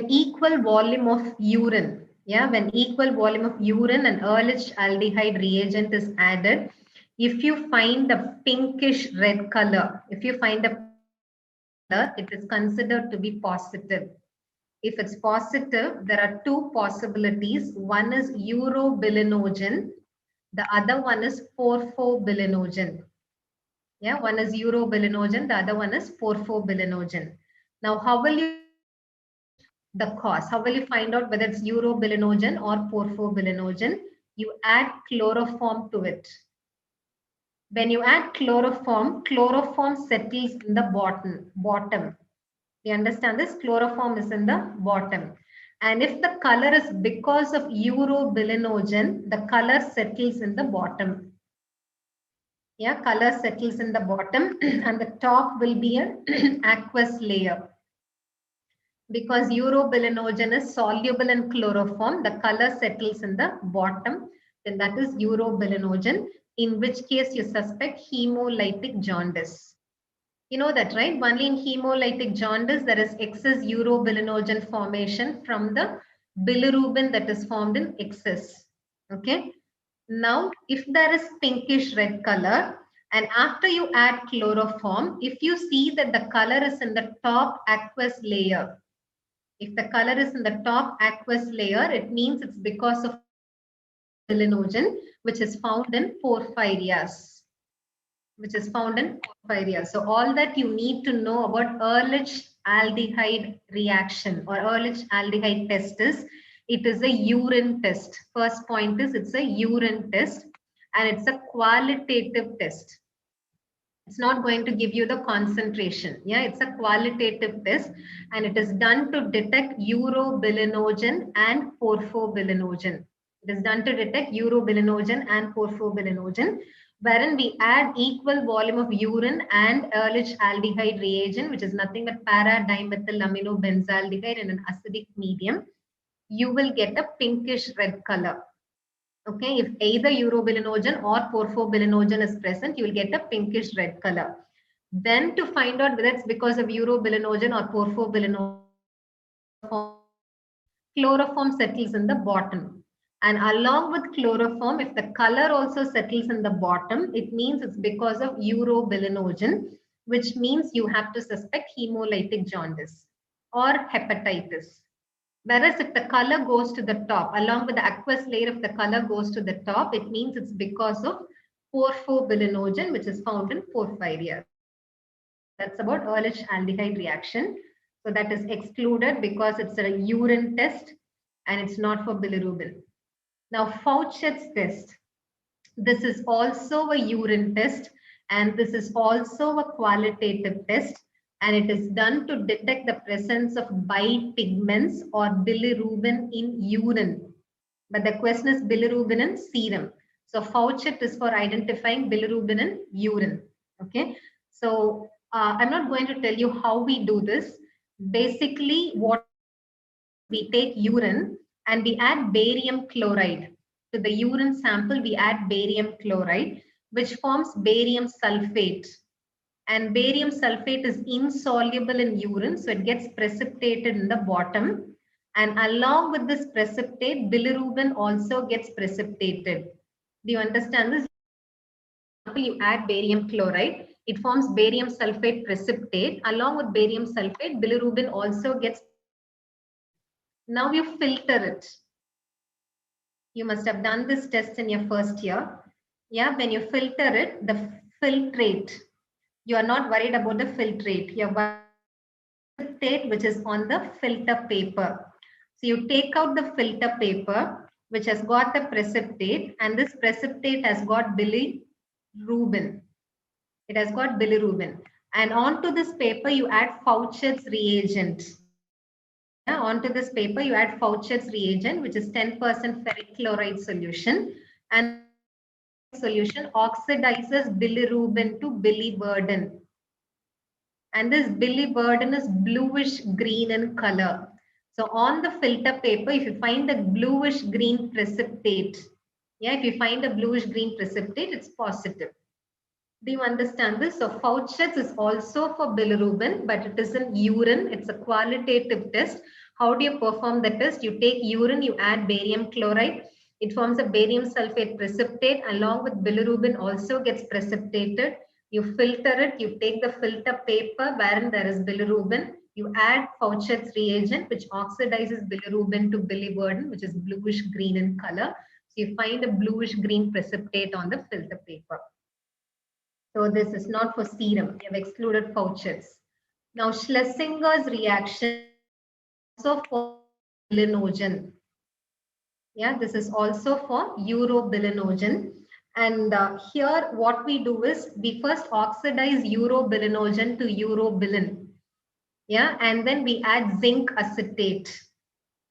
equal volume of urine, when equal volume of urine and Ehrlich aldehyde reagent is added, if you find a pinkish red color, it is considered to be positive. If it's positive, there are two possibilities. One is urobilinogen, the other one is porphobilinogen. Yeah, one is urobilinogen, the other one is porphobilinogen. Now, how will you the cause? How will you find out whether it's urobilinogen or porphobilinogen? You add chloroform to it. When you add chloroform settles in the bottom. You understand this? Chloroform is in the bottom. And if the color is because of urobilinogen, the color settles in the bottom. Yeah, color settles in the bottom and the top will be an aqueous layer. Because urobilinogen is soluble in chloroform, the color settles in the bottom, then that is urobilinogen, in which case you suspect hemolytic jaundice. You know that, right? Only in hemolytic jaundice, there is excess urobilinogen formation from the bilirubin that is formed in excess. Okay. Now, if there is pinkish red color, and after you add chloroform, if you see that the color is in the top aqueous layer, if the color is in the top aqueous layer, it means it's because of bilinogen, which is found in porphyrias. So all that you need to know about Ehrlich aldehyde reaction or Ehrlich aldehyde test is, it is a urine test. First point is it's a urine test and it's a qualitative test. It's not going to give you the concentration. Yeah, it's a qualitative test and it is done to detect urobilinogen and porphobilinogen. It is done to detect urobilinogen and porphobilinogen, wherein we add equal volume of urine and Ehrlich aldehyde reagent, which is nothing but para-dimethyl amino benzaldehyde in an acidic medium. You will get a pinkish red color. Okay, if either urobilinogen or porphobilinogen is present, you will get a pinkish red color. Then to find out whether it's because of urobilinogen or porphobilinogen, chloroform settles in the bottom. And along with chloroform, if the color also settles in the bottom, it means it's because of urobilinogen, which means you have to suspect hemolytic jaundice or hepatitis. Whereas if the color goes to the top, along with the aqueous layer, if the color goes to the top, it means it's because of porphobilinogen, which is found in porphyria. That's about Ehrlich aldehyde reaction. So that is excluded because it's a urine test and it's not for bilirubin. Now, Fauchett's test. This is also a urine test and this is also a qualitative test. And it is done to detect the presence of bipigments or bilirubin in urine. But the question is bilirubin in serum. So Faucett is for identifying bilirubin in urine. Okay. So I'm not going to tell you how we do this. Basically, what we take urine and we add barium chloride. To the urine sample, we add barium chloride, which forms barium sulfate. And barium sulfate is insoluble in urine, so it gets precipitated in the bottom. And along with this precipitate, bilirubin also gets precipitated. Do you understand this? You add barium chloride, it forms barium sulfate precipitate. Along with barium sulfate, bilirubin also gets. Now you filter it. You must have done this test in your first year. Yeah, when you filter it, the filtrate, you are not worried about the filtrate. You're worried about the precipitate which is on the filter paper. So you take out the filter paper which has got the precipitate, and this precipitate has got bilirubin. It has got bilirubin. And onto this paper, you add Fauchett's reagent. Yeah, onto this paper, you add Fauchett's reagent, which is 10% ferric chloride solution. And solution oxidizes bilirubin to biliverdin. And this biliverdin is bluish green in color. So on the filter paper, if you find a bluish green precipitate, yeah, if you find a bluish green precipitate, it's positive. Do you understand this? So Fauchett's is also for bilirubin, but it is in urine. It's a qualitative test. How do you perform the test? You take urine, you add barium chloride. It forms a barium sulfate precipitate. Along with bilirubin also gets precipitated. You filter it. You take the filter paper wherein there is bilirubin. You add Fauchett's reagent, which oxidizes bilirubin to biliverdin, which is bluish green in color. So you find a bluish green precipitate on the filter paper. So this is not for serum. We have excluded Fauchett's. Now Schlesinger's reaction also for bilinogen. Yeah, this is also for urobilinogen. And here what we do is we first oxidize urobilinogen to urobilin. Yeah, and then we add zinc acetate,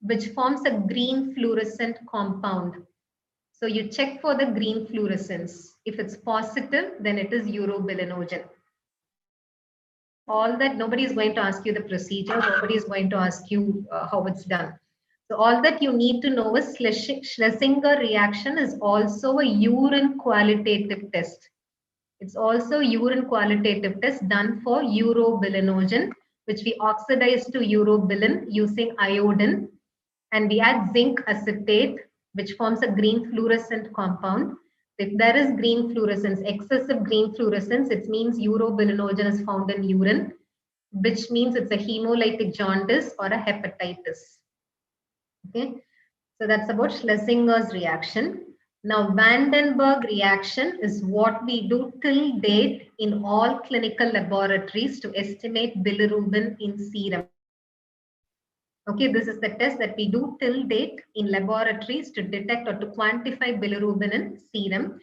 which forms a green fluorescent compound. So you check for the green fluorescence. If it's positive, then it is urobilinogen. All that, nobody is going to ask you the procedure. Nobody is going to ask you how it's done. So all that you need to know is Schlesinger reaction is also a urine qualitative test. It's also urine qualitative test done for urobilinogen, which we oxidize to urobilin using iodine. And we add zinc acetate, which forms a green fluorescent compound. If there is green fluorescence, excessive green fluorescence, it means urobilinogen is found in urine, which means it's a hemolytic jaundice or a hepatitis. Okay, so that's about Schlesinger's reaction. Now, Vandenberg reaction is what we do till date in all clinical laboratories to estimate bilirubin in serum. Okay, this is the test that we do till date in laboratories to detect or to quantify bilirubin in serum.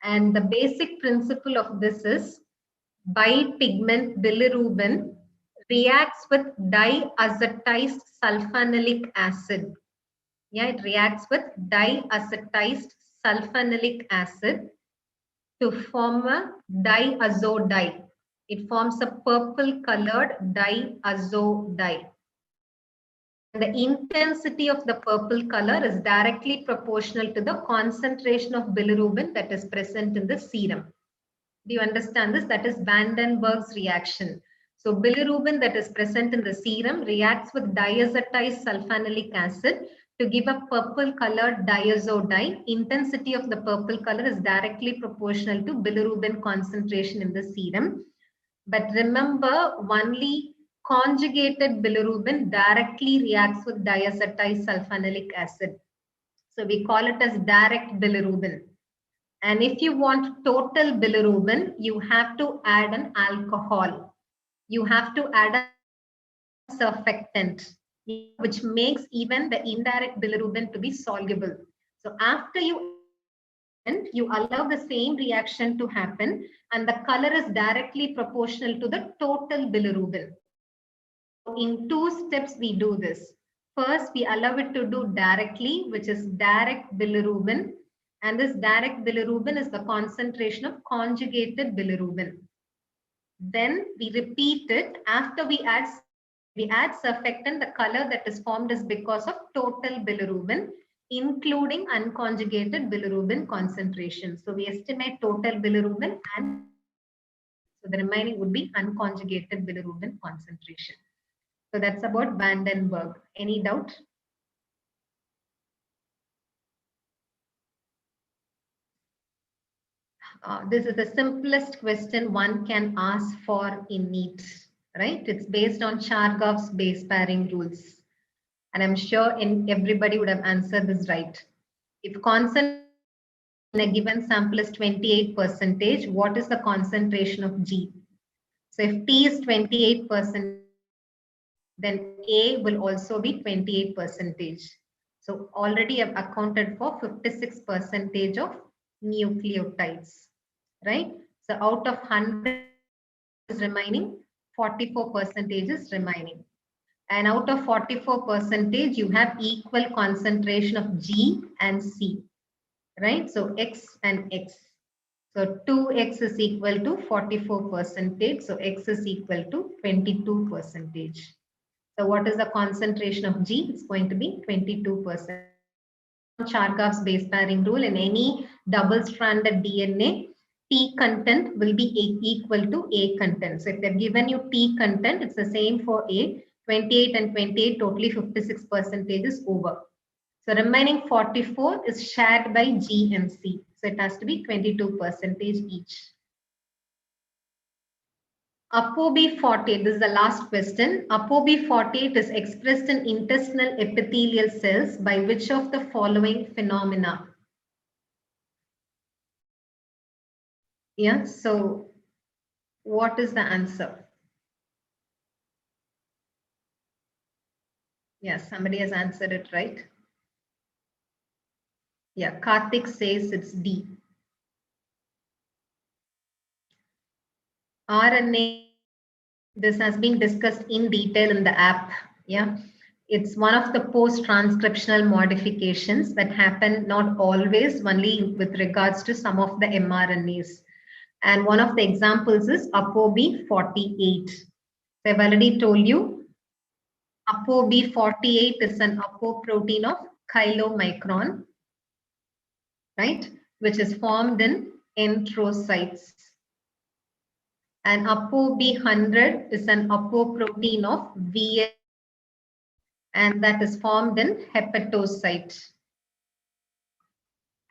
And the basic principle of this is bipigment bilirubin reacts with diazotized sulfonylic acid. Yeah, it reacts with diazotized sulfonylic acid to form a diazodye. It forms a purple colored diazodye. The intensity of the purple color is directly proportional to the concentration of bilirubin that is present in the serum. Do you understand this? That is Vandenberg's reaction. So bilirubin that is present in the serum reacts with diazotized sulfonylic acid to give a purple colored diazodye. Intensity of the purple color is directly proportional to bilirubin concentration in the serum. But remember, only conjugated bilirubin directly reacts with diazotized sulfonylic acid. So we call it as direct bilirubin. And if you want total bilirubin, you have to add an alcohol. You have to add a surfactant, which makes even the indirect bilirubin to be soluble. So after you allow the same reaction to happen, and the color is directly proportional to the total bilirubin. In 2 steps, we do this. first we allow it to do directly, which is direct bilirubin. And this direct bilirubin is the concentration of conjugated bilirubin. Then we repeat it. After we add surfactant, the color that is formed is because of total bilirubin, including unconjugated bilirubin concentration. So we estimate total bilirubin, and so the remaining would be unconjugated bilirubin concentration. So that's about Van den Bergh. Any doubt? This is the simplest question one can ask for in NEET, right? It's based on Chargaff's base pairing rules. And I'm sure everybody would have answered this right. If concentration in a given sample is 28%, what is the concentration of G? So if T is 28%, then A will also be 28%. So already I've accounted for 56% of nucleotides, right? So out of 100 is remaining, 44% is remaining. And out of 44%, you have equal concentration of G and C, right? So X and X. So 2X is equal to 44%. So X is equal to 22%. So what is the concentration of G? It's going to be 22%. Chargaff's base pairing rule, in any double-stranded DNA, T content will be equal to A content. So if they've given you T content, it's the same for A. 28 and 28, totally 56% is over. So remaining 44 is shared by G and C. So it has to be 22% each. ApoB48, this is the last question. ApoB48 is expressed in intestinal epithelial cells by which of the following phenomena? Yeah, so what is the answer? Yes, somebody has answered it right. Yeah, Karthik says it's D. RNA, this has been discussed in detail in the app. Yeah, it's one of the post-transcriptional modifications that happen not always, only with regards to some of the mRNAs. And one of the examples is ApoB48. So I've already told you, ApoB48 is an apoprotein of chylomicron, right, which is formed in enterocytes. And ApoB100 is an apoprotein of VS, and that is formed in hepatocyte.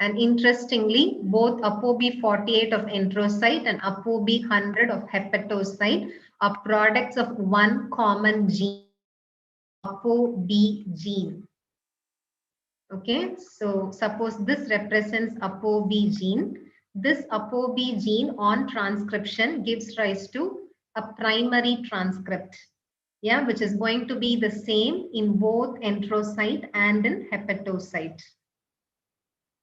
And interestingly, both ApoB48 of enterocyte and ApoB100 of hepatocyte are products of one common gene, ApoB gene. Okay, so suppose this represents ApoB gene. This ApoB gene on transcription gives rise to a primary transcript, yeah, which is going to be the same in both enterocyte and in hepatocyte.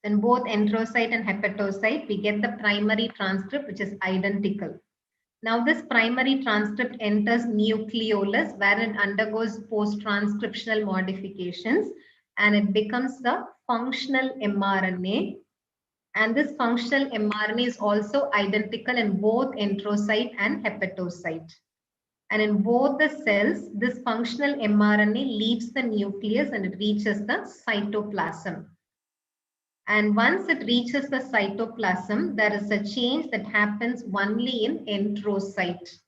In both enterocyte and hepatocyte, we get the primary transcript, which is identical. Now this primary transcript enters nucleolus, where it undergoes post-transcriptional modifications, and it becomes the functional mRNA. And this functional mRNA is also identical in both enterocyte and hepatocyte. And in both the cells, this functional mRNA leaves the nucleus and it reaches the cytoplasm. And once it reaches the cytoplasm, there is a change that happens only in enterocyte.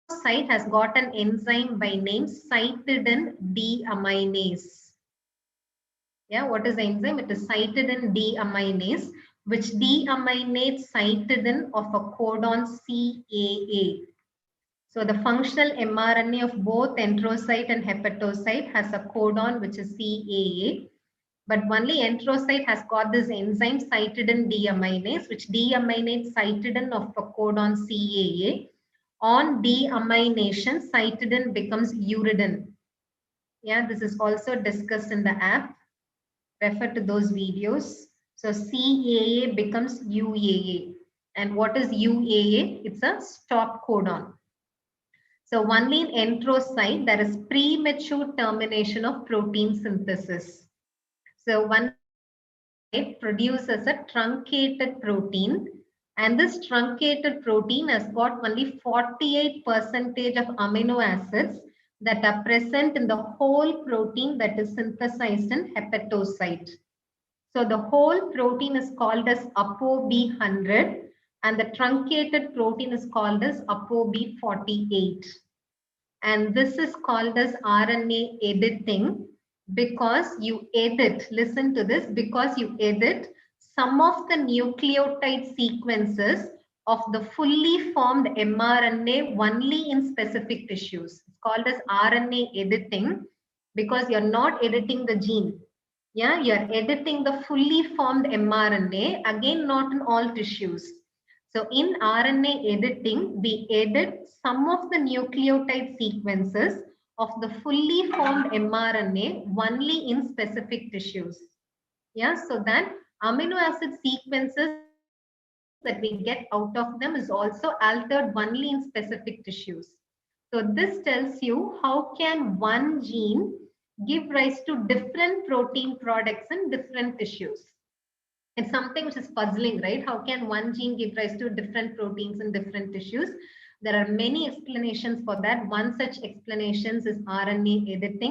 Enterocyte has got an enzyme by name cytidine deaminase. Yeah, what is the enzyme? It is cytidine deaminase, which deaminates cytidine of a codon CAA. So the functional mRNA of both enterocyte and hepatocyte has a codon which is CAA, but only enterocyte has got this enzyme cytidine deaminase, which deaminates cytidine of a codon CAA. On deamination, cytidine becomes uridine. Yeah, this is also discussed in the app. Refer to those videos. So CAA becomes UAA. And what is UAA? It's a stop codon. So only in enterocyte there is premature termination of protein synthesis. So one enterocyte produces a truncated protein, and this truncated protein has got only 48% of amino acids that are present in the whole protein that is synthesized in hepatocyte. So the whole protein is called as ApoB100 and the truncated protein is called as ApoB48. And this is called as RNA editing because you edit, listen to this, because you edit some of the nucleotide sequences of the fully formed mRNA only in specific tissues. It's called as RNA editing because you're not editing the gene. Yeah, you're editing the fully formed mRNA, again, not in all tissues. So in RNA editing, we edit some of the nucleotide sequences of the fully formed mRNA only in specific tissues. Yeah, so that amino acid sequences that we get out of them is also altered only in specific tissues. So this tells you how can one gene give rise to different protein products in different tissues. It's something which is puzzling, right? How can one gene give rise to different proteins in different tissues? There are many explanations for that. One such explanation is RNA editing.